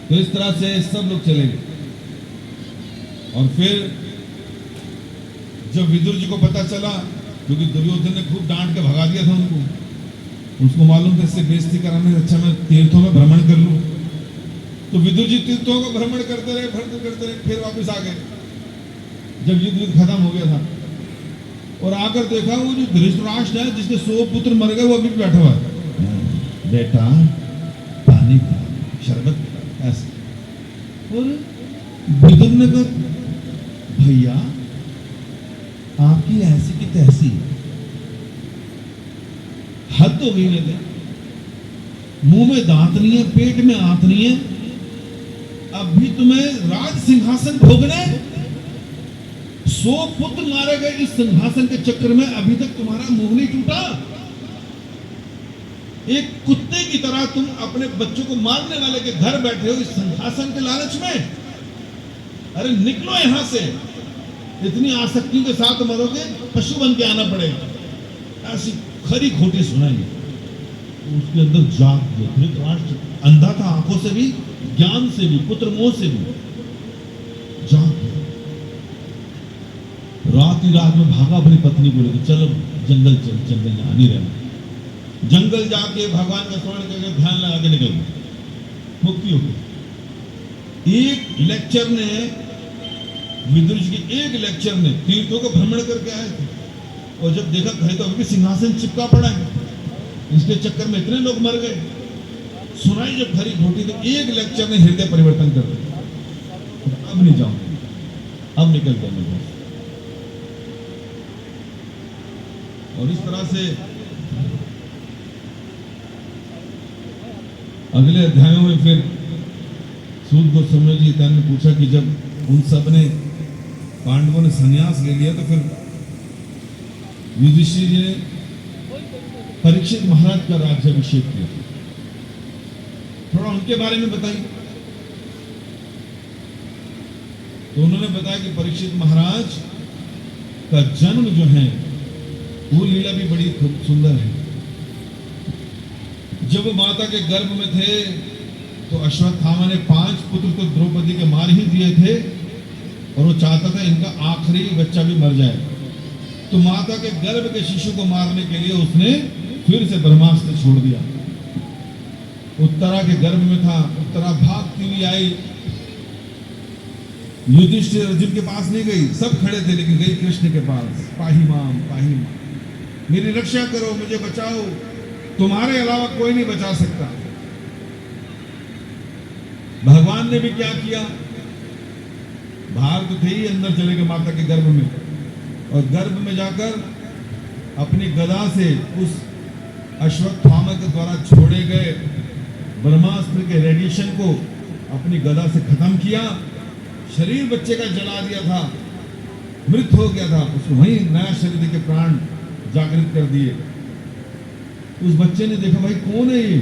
तो इस तरह से सब लोग चले गए। और फिर जब विदुर जी को पता चला, क्योंकि दुर्योधन ने खूब डांट के भगा दिया था उनको, उसको मालूम था इससे बेइज्जती कराने से अच्छा मैं तीर्थों में भ्रमण कर लूं। तो विदुर जी तीर्थों को भ्रमण करते रहे, फिर वापस आ गए जब युद्ध खत्म हो गया था। और आकर देखा वो जो धृतराष्ट्र है, जिसके 100 पुत्र मर गए, वो अभी बैठा हुआ है। बेटा पानी शरबत ऐसे। और विदुर ने कहा भैया आपकी ऐसी की तैसी, हद हो गई मेरे, मुंह में दांत नहीं है, पेट में आंत नहीं है, अब भी तुम्हें राज सिंहासन भोगना है। 100 पुत्र मारे गए इस सिंहासन के चक्कर में, अभी तक तुम्हारा मुंह नहीं टूटा। एक कुत्ते की तरह तुम अपने बच्चों को मारने वाले के घर बैठे हो इस सिंहासन के लालच में। अरे निकलो यहां से, इतनी आसक्ति के साथ मरोगे, पशु बन के आना पड़ेगा। ऐसी खरी खोटी सुनाई। उसके अंदर जाग गया धृतराष्ट्र, अंधा था आंखों से भी, ज्ञान से भी, पुत्र मोह से भी, जाग गया। रात ही रात में भागा अपनी पत्नी को लेकर, चलो जंगल चल, जंगल यहाँ नहीं रहना। जंगल जाके भगवान का स्मरण करके ध्यान लगा के निकल गए, मुक्ति हो गई। एक लेक्चर ने, विदुर जी के एक लेक्चर ने तीर्थों को भ्रमण करके आए थे, और जब देखा कहे तो अभी सिंहासन चिपका पड़ा है, इसके चक्कर में इतने लोग मर गए। सुनाई जब खरी खोटी, तो एक लेक्चर ने हृदय परिवर्तन कर दिया। अब नहीं जाऊंगा, अब निकल गया मैं। और इस तरह से अगले अध्यायों में फिर सूत गोस्वामी जी ने पूछा कि जब उन सब ने, पांडवों ने संन्यास ले लिया, तो फिर युधिष्ठिर जी ने परीक्षित महाराज का राज्याभिषेक किया। थोड़ा उनके बारे में बताइए। तो उन्होंने बताया कि परीक्षित महाराज का जन्म जो है वो लीला भी बड़ी खूब सुंदर है। जब वो माता के गर्भ में थे तो अश्वत्थामा ने 5 पुत्र तो द्रौपदी के मार ही दिए थे, और वो चाहता था इनका आखिरी बच्चा भी मर जाए। तो माता के गर्भ के शिशु को मारने के लिए उसने फिर से ब्रह्मास्त्र छोड़ दिया। उत्तरा के गर्भ में था, उत्तरा भागती हुई आई, युधिष्ठिर अर्जुन के पास नहीं गई, सब खड़े थे, लेकिन गई कृष्ण के पास। पाही माम, मेरी रक्षा करो, मुझे बचाओ, तुम्हारे अलावा कोई नहीं बचा सकता। भगवान ने भी क्या किया, बाहर तो थे ही, अंदर चले गए माता के गर्भ में, और गर्भ में जाकर अपनी गदा से उस अश्वत्थामा के द्वारा छोड़े गए ब्रह्मास्त्र के रेडिएशन को अपनी गदा से खत्म किया। शरीर बच्चे का जला दिया था, मृत हो गया था, उसको वहीं नया शरीर के प्राण जागृत कर दिए। उस बच्चे ने देखा भाई कौन है ये,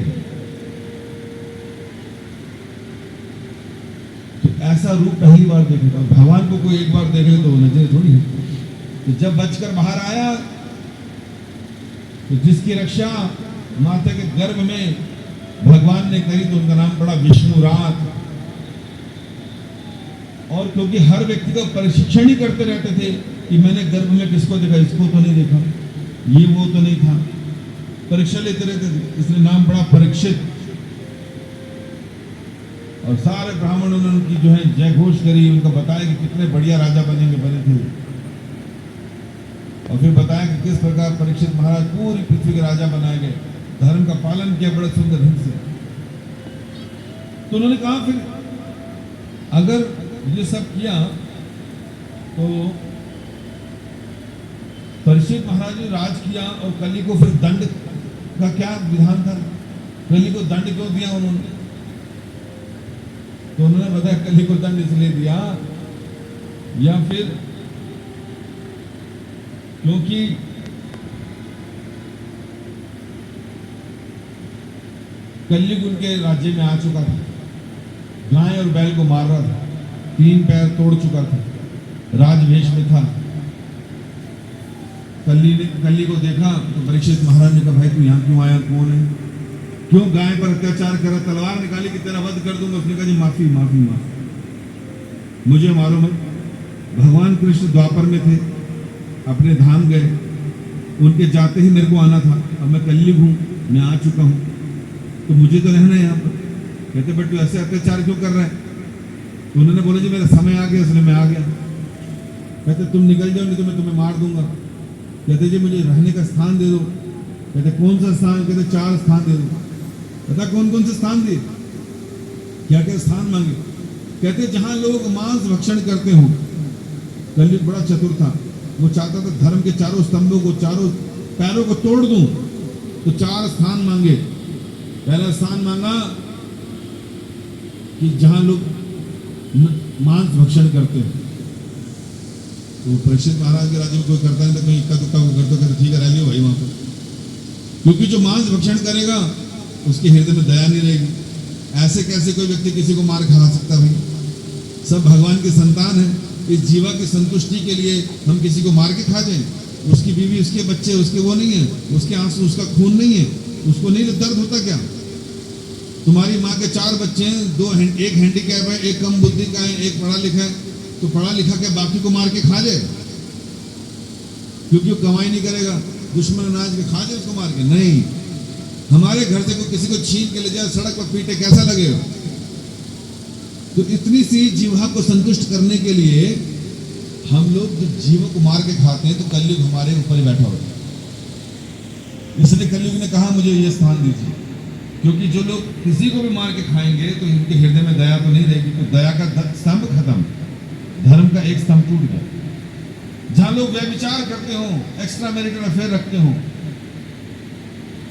तो ऐसा रूप पहली बार देखा था। भगवान को कोई एक बार देख ले तो वो नजर थोड़ी है। तो जब बचकर बाहर आया तो जिसकी रक्षा माता के गर्भ में भगवान ने करी, तो उनका नाम पड़ा विष्णु रात। और क्योंकि हर व्यक्ति का प्रशिक्षण ही करते रहते थे कि मैंने गर्भ में किसको देखा, इसको तो नहीं देखा, ये वो तो नहीं था, परीक्षा लेते रहते थे, इसलिए नाम पड़ा परीक्षित। और सारे ब्राह्मणों ने उनकी जो है जय घोष करी, उनको बताया कि कितने बढ़िया राजा बने थे, और फिर बताया कि किस प्रकार परीक्षित महाराज पूरी पृथ्वी के राजा बनाए गए, धर्म का पालन किया बड़े सुंदर ढंग से। तो उन्होंने कहा फिर अगर ये सब किया तो परीक्षित महाराज ने राज किया और कली को फिर दंड का क्या विधान था, कली को दंड क्यों दिया उन्होंने? तो उन्होंने बताया कली को दंड इसलिए दिया या फिर क्योंकि कलयुग उनके राज्य में आ चुका था, गाय और बैल को मार रहा था, 3 पैर तोड़ चुका था, राजवेश में था। कली को देखा तो परीक्षित महाराज ने कहा भाई तू यहाँ क्यों आया, कौन है, क्यों गाय पर अत्याचार करा, तलवार निकाली कि तेरा वध कर दूंगा। उसने कहा जी माफी माफी माफी, मुझे मालूम है भगवान कृष्ण द्वापर में थे, अपने धाम गए, उनके जाते ही मेरे को आना था, अब मैं कलयुग हूँ, मैं आ चुका हूँ, तो मुझे तो रहना है यहाँ पर। कहते बट तू ऐसे अत्याचार क्यों कर रहा है? तो उन्होंने बोला जी मेरा समय आ गया इसलिए मैं आ गया। कहते तुम निकल जाओ नहीं तो मैं तुम्हें मार दूंगा। कहते जी मुझे रहने का स्थान दे दो। कहते कौन सा स्थान? कहते 4 स्थान दे दो। पता कौन कौन से स्थान दिए, क्या क्या स्थान मांगे? कहते जहां लोग मांस भक्षण करते हो। कलयुग बड़ा चतुर था, वो चाहता था धर्म के चारों स्तंभों को, चारों पैरों को तोड़ दूं, तो 4 स्थान मांगे। पहला स्थान मांगा कि जहां लोग मांस भक्षण करते हैं, तो परीक्षित महाराज के राज्य में कोई करता नहीं था, कहीं इक्का दुक्का को करते कहते ठीक है रह लियो भाई वहां पर, क्योंकि जो मांस भक्षण करेगा उसके हृदय में दया नहीं रहेगी। ऐसे कैसे कोई व्यक्ति किसी को मार खा सकता भाई? सब भगवान के संतान है, इस जीवा की संतुष्टि के लिए हम किसी को मार के खा जाएं? उसकी बीवी, उसके बच्चे, उसके वो नहीं है, उसके आंसू, उसका खून नहीं है, उसको नहीं दर्द होता क्या? तुम्हारी माँ के 4 बच्चे हैं, एक हैंडीकैप है, एक कम बुद्धि का है, एक पढ़ा लिखा है, तो पढ़ा लिखा के बाकी को मार के खा जाए? क्योंकि वो कमाई नहीं करेगा, दुश्मन अनाज के खा जाए उसको मार के? नहीं। हमारे घर से कोई किसी को छीन के ले जाए, सड़क पर पीटे, कैसा लगेगा? तो इतनी सी जीवा को संतुष्ट करने के लिए हम लोग जब जीवों को मार के खाते हैं तो कलयुग हमारे ऊपर ही बैठा होता है। इसलिए कलयुग ने कहा मुझे ये स्थान दीजिए, क्योंकि जो लोग किसी को भी मार के खाएंगे तो इनके हृदय में दया तो नहीं रहेगी, तो दया का स्तंभ खत्म, धर्म का एक स्तंभ टूट गया। जहां लोग व्यभिचार करते हो, एक्स्ट्रा मैरिटल अफेयर रखते हो,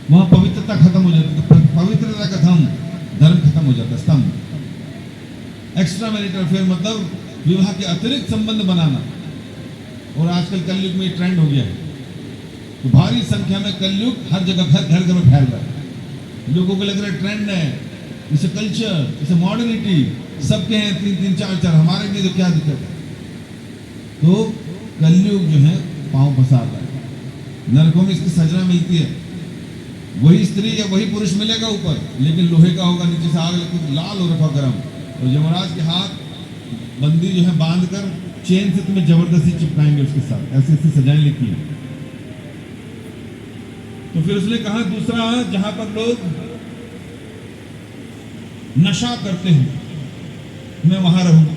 वहां पवित्रता खत्म हो जाती है। तो पवित्रता का धर्म खत्म हो जाता है, स्तंभ। एक्स्ट्रा मैरिटल अफेयर मतलब विवाह के अतिरिक्त संबंध बनाना, और आजकल कलयुग में ट्रेंड हो गया है। तो भारी संख्या में कलयुग हर जगह घर में फैल रहा है। लोगों को लग रहा है ट्रेंड है, इसे कल्चर, इसे मॉडर्निटी, सबके हैं 3-3 4-4, हमारे लिए तो क्या दिक्कत है? तो कलयुग जो है पांव पसार रहा है। नरकों में इसकी सजा मिलती है, वही स्त्री या वही पुरुष मिलेगा ऊपर, लेकिन लोहे का होगा, नीचे से आग लगती, लाल हो रखा गरम, और यमराज के हाथ बंदी जो है बांध कर चेन से तुम्हें जबरदस्ती चिपकाएंगे उसके साथ। ऐसी ऐसी सजाएं लिखी है। तो फिर उसने कहा दूसरा, जहां पर लोग नशा करते हैं मैं वहां रहूंगा।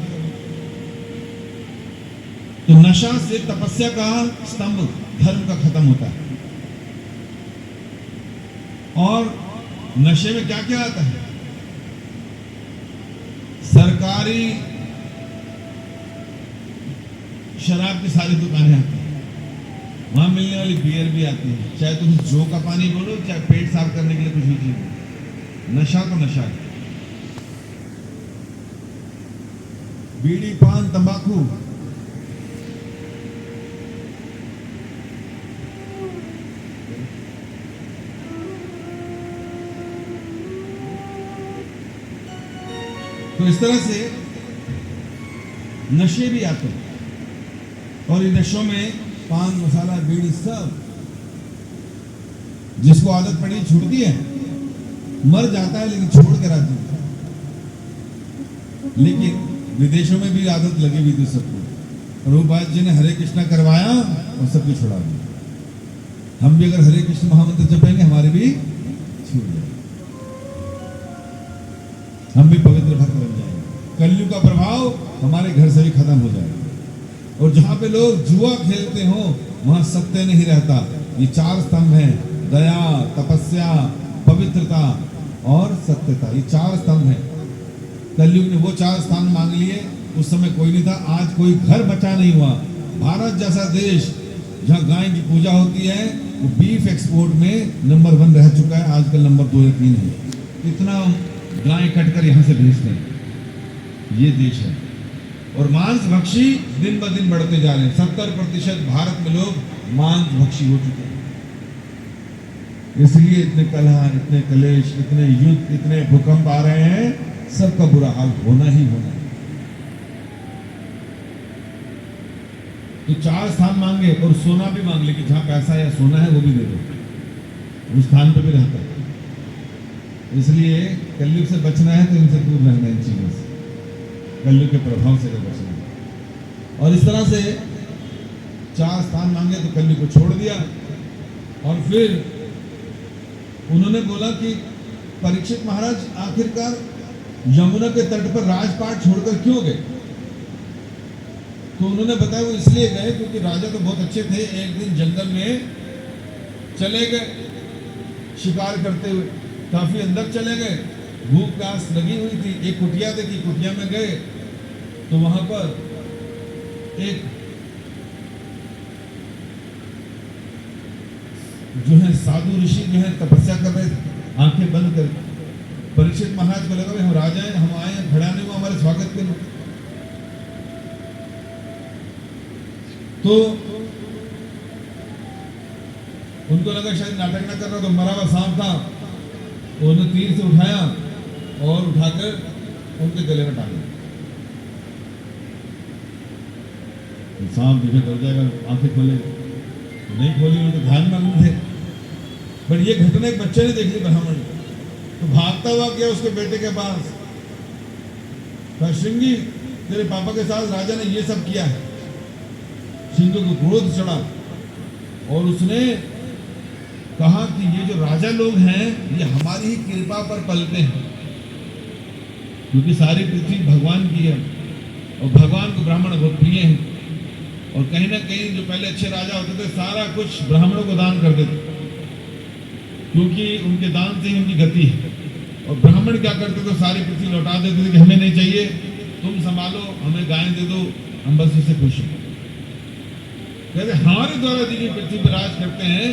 तो नशा से तपस्या का स्तंभ, धर्म का खत्म होता है। और नशे में क्या क्या आता है? सरकारी शराब की सारी दुकानें आती हैं, वहां मिलने वाली बियर भी आती है, चाहे तुम जो का पानी बोलो, चाहे पेट साफ करने के लिए कुछ भी चीज। नशा तो नशा है। बीड़ी, पान, तंबाकू, तो इस तरह से नशे भी आते हैं। और इन नशों में पान, मसाला, बीड़ी, सब जिसको आदत पड़ी छूटती है, मर जाता है लेकिन छोड़ के राजी। लेकिन विदेशों में भी आदत लगी हुई थी सबको। प्रभुपाद जी ने हरे कृष्णा करवाया और सबको छुड़ा दिया। हम भी अगर हरे कृष्ण महामंत्र जपेंगे हमारे भी छूट जाएंगे, हम भी पवित्र भक्त बन जाएंगे। कलयुग का प्रभाव हमारे घर से भी खत्म हो जाएगा। और जहां पे लोग जुआ खेलते हो वहां सत्य नहीं रहता। ये 4 स्तंभ हैं, दया, तपस्या, पवित्रता और सत्यता, ये 4 स्तंभ हैं। कलयुग ने वो 4 स्थान मांग लिए। उस समय कोई नहीं था, आज कोई घर बचा नहीं हुआ। भारत जैसा देश जहाँ गाय की पूजा होती है वो बीफ एक्सपोर्ट में नंबर 1 रह चुका है, आजकल नंबर 2 या 3 है। इतना गाय कटकर यहाँ से भेजते हैं, ये देश है। और मांस भक्षी दिन ब दिन बढ़ते जा रहे हैं। 70% भारत में लोग मांस भक्षी हो चुके हैं। इसलिए इतने कलह, इतने कलेश, इतने युद्ध, इतने भूकंप आ रहे हैं। सबका बुरा हाल होना ही होना है। तो 4 स्थान मांगे और सोना भी मांग ले कि जहां पैसा या सोना है वो भी दे दो, उस स्थान पे भी रहता है। इसलिए कलयुग से बचना है तो इनसे दूर रहना है, इन चीजों से, कलयुग के प्रभाव से बचना है। और इस तरह से 4 स्थान मांगे तो कलयुग को छोड़ दिया। और फिर उन्होंने बोला कि परीक्षित महाराज आखिरकार यमुना के तट पर राजपाट छोड़कर क्यों गए? तो उन्होंने बताया वो इसलिए गए क्योंकि राजा तो बहुत अच्छे थे। एक दिन जंगल में चले गए शिकार करते हुए, काफी अंदर चले गए, भूख प्यास लगी हुई थी। एक कुटिया देखी, कुटिया में गए तो वहां पर एक जो है साधु ऋषि जो है तपस्या कर रहे थे, आंखें बंद कर। परीक्षित महाराज को लगा हम राजा हैं, हम आए हैं, खड़ा नहीं हुआ हमारे स्वागत के लिए। तो उनको लगा शायद नाटक ना कर रहा, तो मरा हुआ सांप था, उन्होंने तीर से उठाया और उठाकर उनके गले में डाला। सांप जो डर जाएगा, आंखें खोले नहीं खोली, उनको ध्यान में थे। पर ये घटना एक बच्चे ने देख ली, ब्राह्मण, तो भागता हुआ गया उसके बेटे के पास, कहा श्रृंगी तेरे पापा के साथ राजा ने ये सब किया है। श्रृंगी को क्रोध चढ़ा और उसने कहा कि ये जो राजा लोग हैं ये हमारी ही कृपा पर पलते हैं, क्योंकि सारी पृथ्वी भगवान की है और भगवान को ब्राह्मण बहुत प्रिय हैं। और कहीं ना कहीं जो पहले अच्छे राजा होते थे सारा कुछ ब्राह्मणों को दान कर देते, क्योंकि उनके दान से ही उनकी गति है। और ब्राह्मण क्या करते थे, सारी पृथ्वी लौटा देते थे कि हमें नहीं चाहिए, तुम संभालो, हमें गाय दे दो, हम बस इससे खुश हैं। कहते हमारे द्वारा दी गई पृथ्वी पर राज करते हैं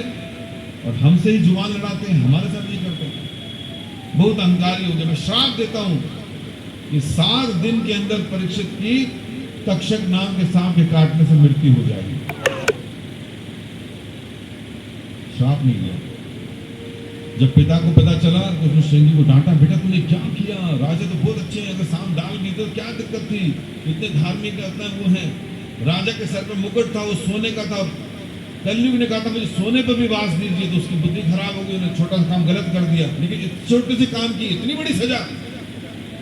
और हमसे ही जुबान लड़ाते हैं, हमारे साथ ये करते हैं। बहुत अहंकारी हो गए। मैं श्राप देता हूं कि 7 दिन के अंदर परीक्षित की तक्षक नाम के सांप के काटने से मृत्यु हो जाएगी। श्राप नहीं दिया। जब पिता को पता चला तो उसने श्रृंगी को डांटा, बेटा तूने क्या किया, राजा तो बहुत अच्छे हैं, अगर सांप डाल भी तो क्या दिक्कत थी, इतने धार्मिक इतना वो है। राजा के सर पर मुकुट था, वो सोने का था। कलयुग ने कहा था मुझे सोने पर भी वास दीजिए, तो उसकी बुद्धि खराब हो गई, उन्होंने छोटा सा काम गलत कर दिया। लेकिन छोटे से काम की इतनी बड़ी सजा,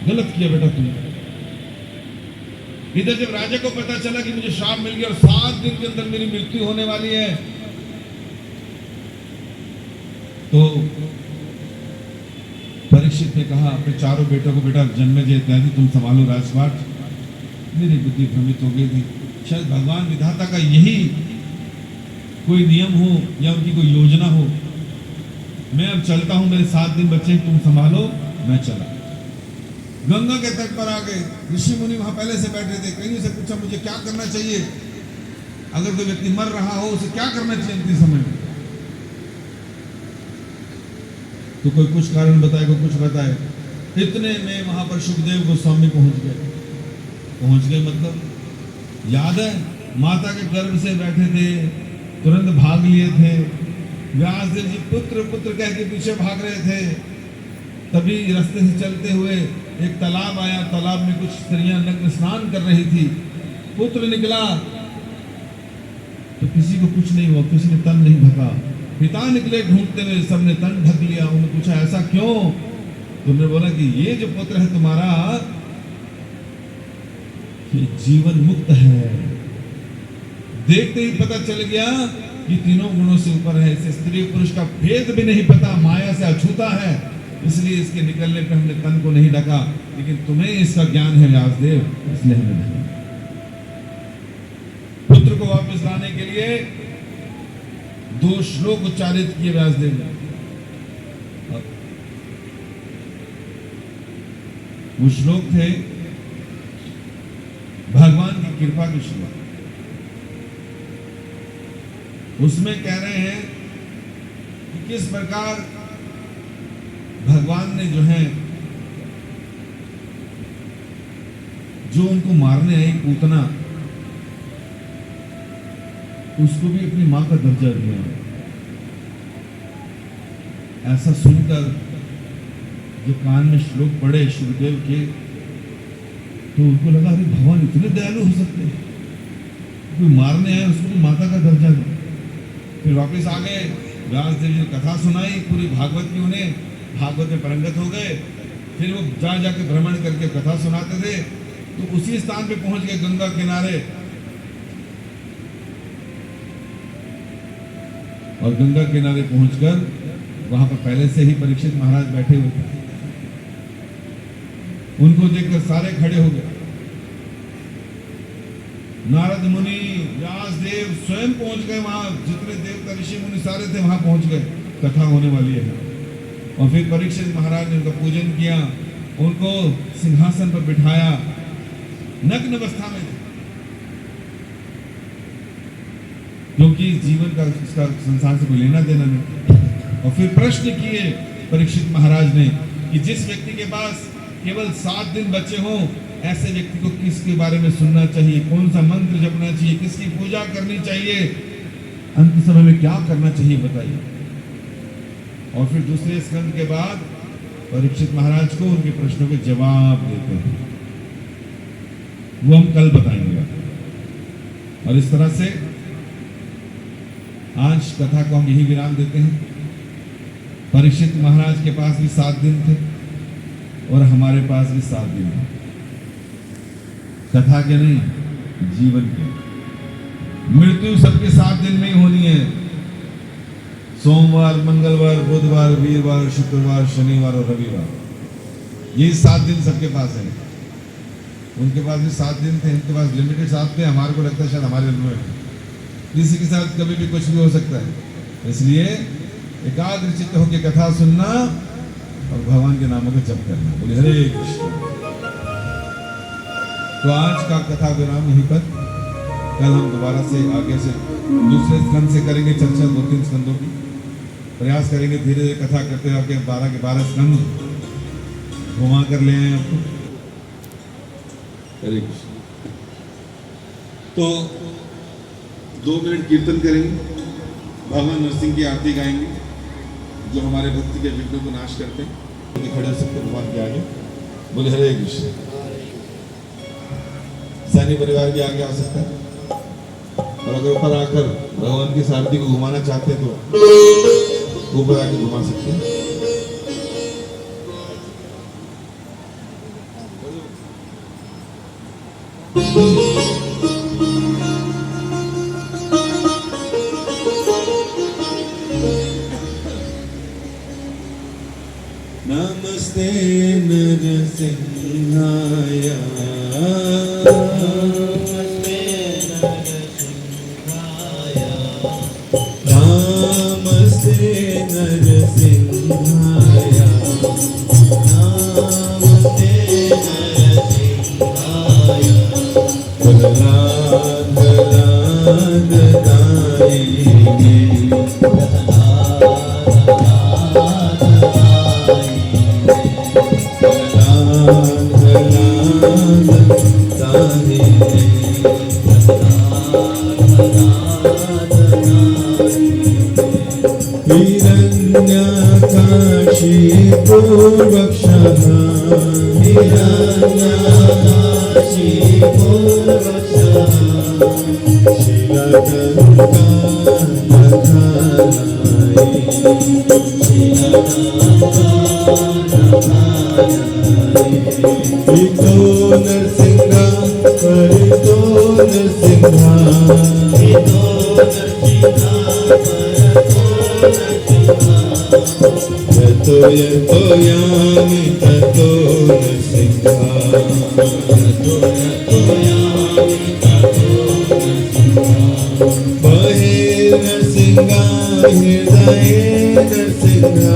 गलत किया बेटा तुमने। इधर जब राजा को पता चला कि मुझे श्राप मिल गया और 7 दिन के अंदर मेरी मृत्यु होने वाली है, तो परीक्षित ने कहा अपने चारों बेटों को, बेटा जन्मेजय इत्यादि तुम संभालो राजपाट। मेरी बुद्धि भ्रमित हो गई थी, शायद भगवान विधाता का यही कोई नियम हो या उनकी कोई योजना हो। मैं अब चलता हूं, मेरे 7 दिन बच्चे, तुम संभालो, मैं चला। गंगा के तट पर आ गए, ऋषि मुनि वहां पहले से बैठे थे। कहीं से पूछा मुझे क्या करना चाहिए, अगर कोई व्यक्ति मर रहा हो उसे क्या करना चाहिए इतने समय में? तो कोई कुछ कारण बताए, कोई कुछ बताए। इतने में वहां पर सुखदेव गोस्वामी पहुंच गए। मतलब याद है, माता के गर्भ से बैठे थे, तुरंत भाग लिए थे। व्यासदेव जी पुत्र पुत्र कह के पीछे भाग रहे थे। तभी रास्ते से चलते हुए एक तालाब आया, तालाब में कुछ स्त्रियां नग्न स्नान कर रही थी। पुत्र निकला तो किसी को कुछ नहीं हुआ, किसी ने तन नहीं ढका। पिता निकले ढूंढते हुए, सबने तन ढक लिया। उन्होंने पूछा ऐसा क्यों? तुमने बोला कि ये जो पुत्र है तुम्हारा, कि जीवन मुक्त है। देखते ही पता चल गया कि तीनों गुणों से ऊपर है, इसे स्त्री पुरुष का भेद भी नहीं पता, माया से अछूता है, इसलिए इसके निकलने पर हमने तन को नहीं ढका, लेकिन तुम्हें इसका ज्ञान है व्यासदेव, इसलिए हमने ढका। पुत्र को वापस लाने के लिए 2 श्लोक उच्चारित किए व्यासदेव ने। वो श्लोक थे भगवान की कृपा की श्लोक। उसमें कह रहे हैं कि किस प्रकार भगवान ने जो है, जो उनको मारने आई पूतना, उसको भी अपनी मां का दर्जा दिया। ऐसा सुनकर जो कान में श्लोक पढ़े शिवदेव के, तो उनको लगा अरे भगवान इतने दयालु हो सकते हैं, कोई मारने आए उसको भी माता का दर्जा दे। फिर वापस आ गए, व्यासदेव जी ने कथा सुनाई पूरी भागवत की, उन्हें भागवत में परंगत हो गए। फिर वो जा जाके भ्रमण करके कथा सुनाते थे। तो उसी स्थान पे पहुंच गए गंगा किनारे, और गंगा किनारे पहुंचकर वहां पर पहले से ही परीक्षित महाराज बैठे हुए थे। उनको देखकर सारे खड़े हो गए। नारद मुनि, व्यासदेव स्वयं पहुंच गए वहां, जितने देवता ऋषि मुनि सारे थे वहां पहुंच गए, कथा होने वाली है। और फिर परीक्षित महाराज ने उनका पूजन किया, उनको सिंहासन पर बिठाया, नग्न अवस्था में, क्योंकि जीवन का इसका संसार से कोई लेना देना नहीं। और फिर प्रश्न किए परीक्षित महाराज ने कि जिस व्यक्ति के पास केवल 7 दिन बचे हों, ऐसे व्यक्ति को किसके बारे में सुनना चाहिए, कौन सा मंत्र जपना चाहिए, किसकी पूजा करनी चाहिए, अंत समय में क्या करना चाहिए, बताइए। और फिर दूसरे स्कंद के बाद परीक्षित महाराज को उनके प्रश्नों के जवाब देते हैं। वो हम कल बताएंगे। और इस तरह से आज कथा को हम यही विराम देते हैं। परीक्षित महाराज के पास भी 7 दिन थे और हमारे पास भी 7 दिन थे। कथा के नहीं, जीवन के। मृत्यु सबके 7 दिन में ही होनी है। सोमवार, मंगलवार, बुधवार, वीरवार, शुक्रवार, शनिवार और रविवार, ये 7 दिन सबके पास है। उनके पास भी 7 दिन थे, इनके पास लिमिटेड 7 थे। हमारे को लगता है शायद हमारे में किसी के साथ कभी भी कुछ भी हो सकता है। इसलिए एकाग्र चित्त होकर कथा सुनना और भगवान के नामों का जप करना। बोले हरे कृष्ण। तो आज का कथा विराम यहीं पर। कल हम दोबारा से आगे से दूसरे स्कंद से करेंगे चर्चा, 2-3 स्कंदों की प्रयास करेंगे। धीरे धीरे कथा करते हुए 12 के 12 स्कंद घुमा कर ले आए आपको। हरे कृष्ण। तो 2 मिनट कीर्तन करेंगे, भगवान नरसिंह की आरती गाएंगे, जो हमारे भक्ति के विघ्नों को नाश करते हैं। खड़े हो सकते भगवान के आगे। बोले हरे कृष्ण। सैनी परिवार भी आगे आ सकता है, और अगर ऊपर आकर भगवान की सारथी को घुमाना चाहते हैं तो ऊपर आके घुमा सकते हैं। नमस्ते नरसिंहाय, नमस्ते नरसिंहाय, नमस्ते नरसिंहाय, नमस्ते नरसिंहाय। प्रहलाद लाद गाएंगे, हिरण्यकाशी पूर्वक्षः, हिरण्यकाशी पूर्वक्षः, शीलकङ्कानघनाय, शीलकङ्कानघनाय। इतो नरसिंह पर तो नरसिंहा यतो यतो यामि ततो नरसिंहा बहे नरसिंहा हृदये नरसिंहा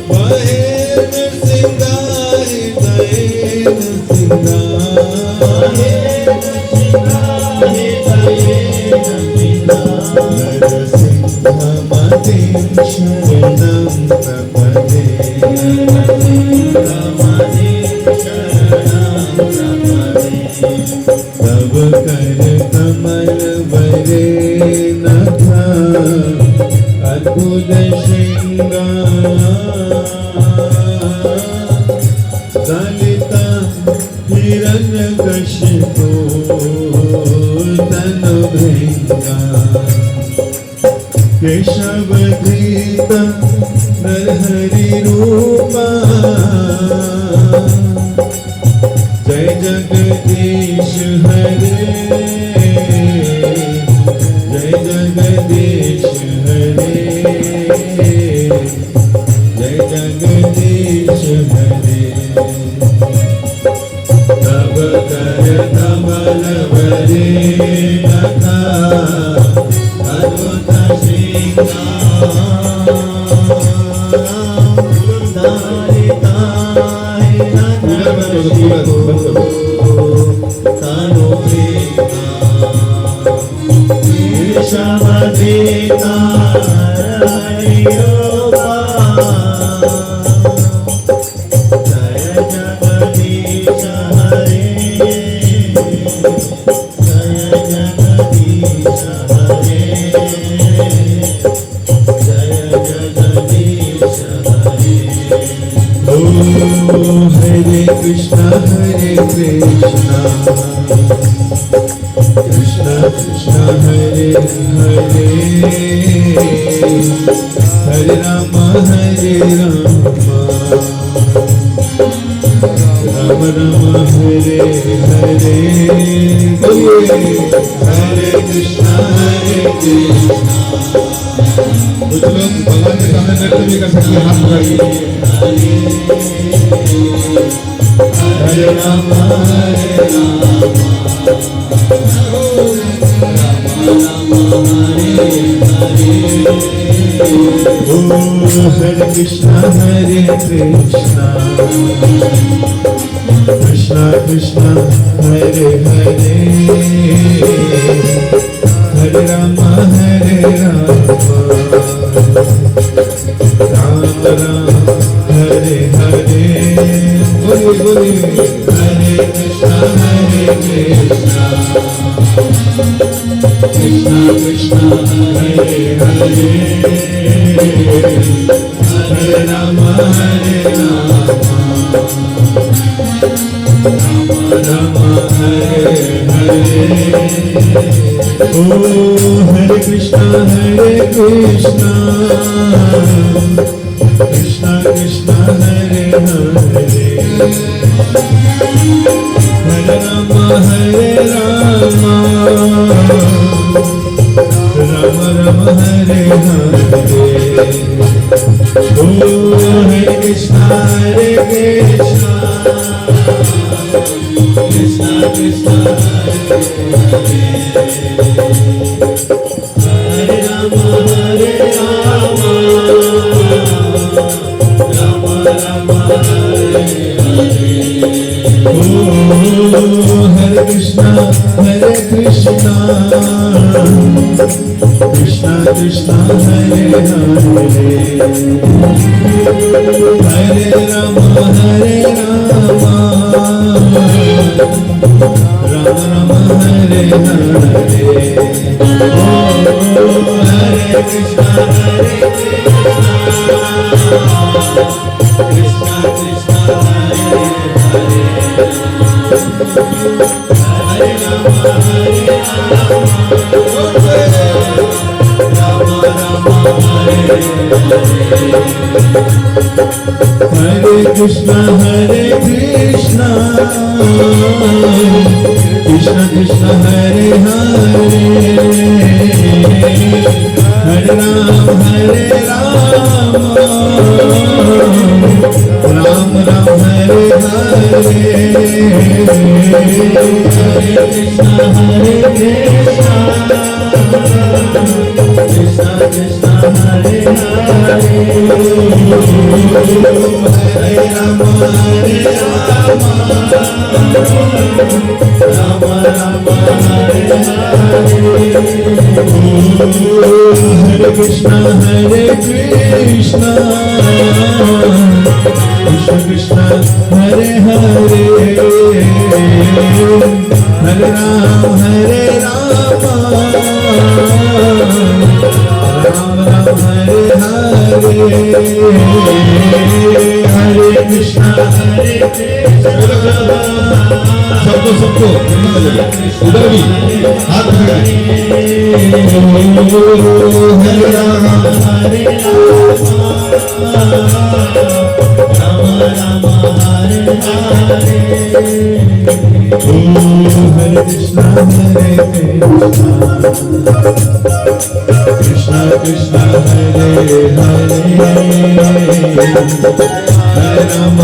बहे नरसिंहा हृदये नरसिंहा नरसिंहमतिं शरणं प्रपदे तव कर कमल वरे नथ अद्भुत श्रृंगार ललिता हिरण्यकशिपो तनु भृंगा केशवधृत नरहरि रूपा जय जगदीश हरे जय जगदीश हरे जय जगदीश हरे तब कर कमल वरे कथा अद्भुत हरे कृष्णा कृष्णा कृष्णा हरे हरे हरे राम राम राम हरे हरे हरे कृष्णा कुछ लोग भगवान के सामने नृत्य भी कर सकते हैं, हाथ पकड़िए। हरे राम हरे हरे कृष्णा कृष्णा कृष्णा हरे हरे हरे राम राम राम हरे हरे बोलिए बोलिए हरे कृष्णा कृष्णा कृष्णा हरे हरे हरे राम राम हरे हरे ओ हरे कृष्णा कृष्णा कृष्णा हरे हरे हरे राम राम राम हरे हरे ओ हरे कृष्णा कृष्णा कृष्णा हरे हरे राम राम हरे हरे ओ हरे कृष्णा कृष्णा कृष्णा हरे हरे हरे राम राम हरे हरे ओ हरे कृष्णा कृष्णा कृष्णा हरे हरे हरे राम राम हरे Hare Krishna, Krishna Krishna, Hare Hare, Hare Ram, Ram Ram, Hare Hare, Hare Krishna, Krishna Krishna, Hare Hare, Hare Rama, Rama Rama, Hare Hare, Hare Krishna, Krishna Krishna, Hare Hare, Hare Ram, Ram Ram, Hare Hare, Hare Krishna, सबको उधर भी हाथ उठाए, हरे राम, हरे राम, राम हरे हरे, हरे कृष्णा, कृष्णा कृष्णा, हरे हरे, हरे Ram, Ram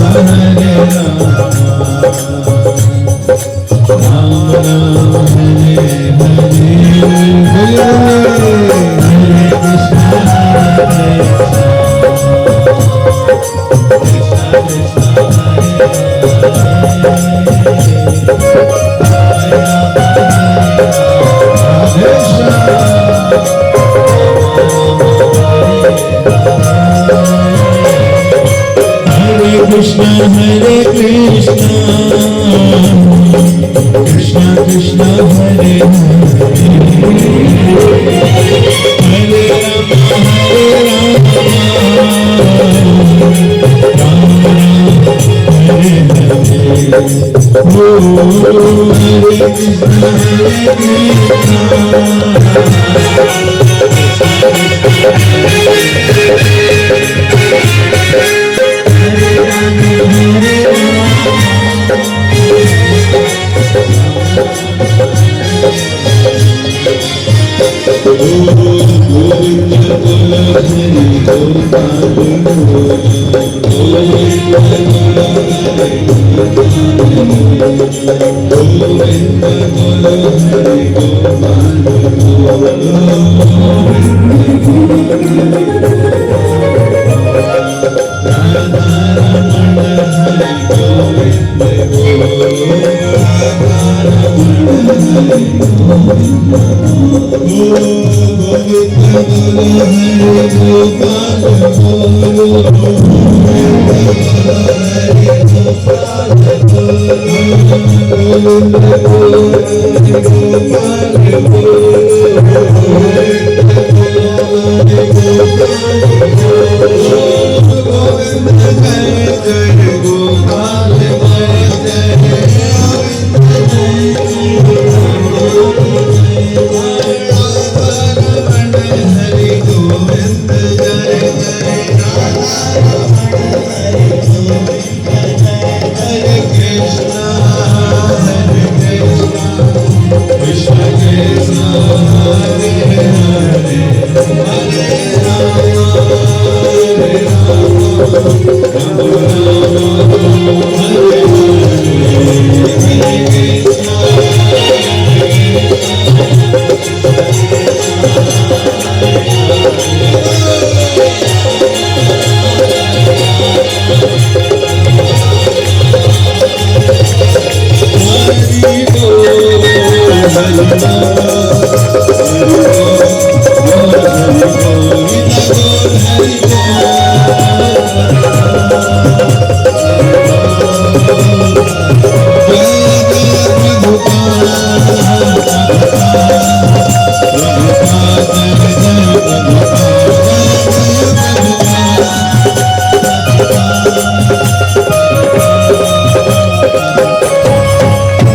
Ram, Hare Hare, Hare Krishna, Krishna Krishna, Hare Krishna, Hare Krishna, Krishna Krishna, Hare Hare, Hare Rama, Ram Ram, Hare Hare, Oh, Hare Krishna,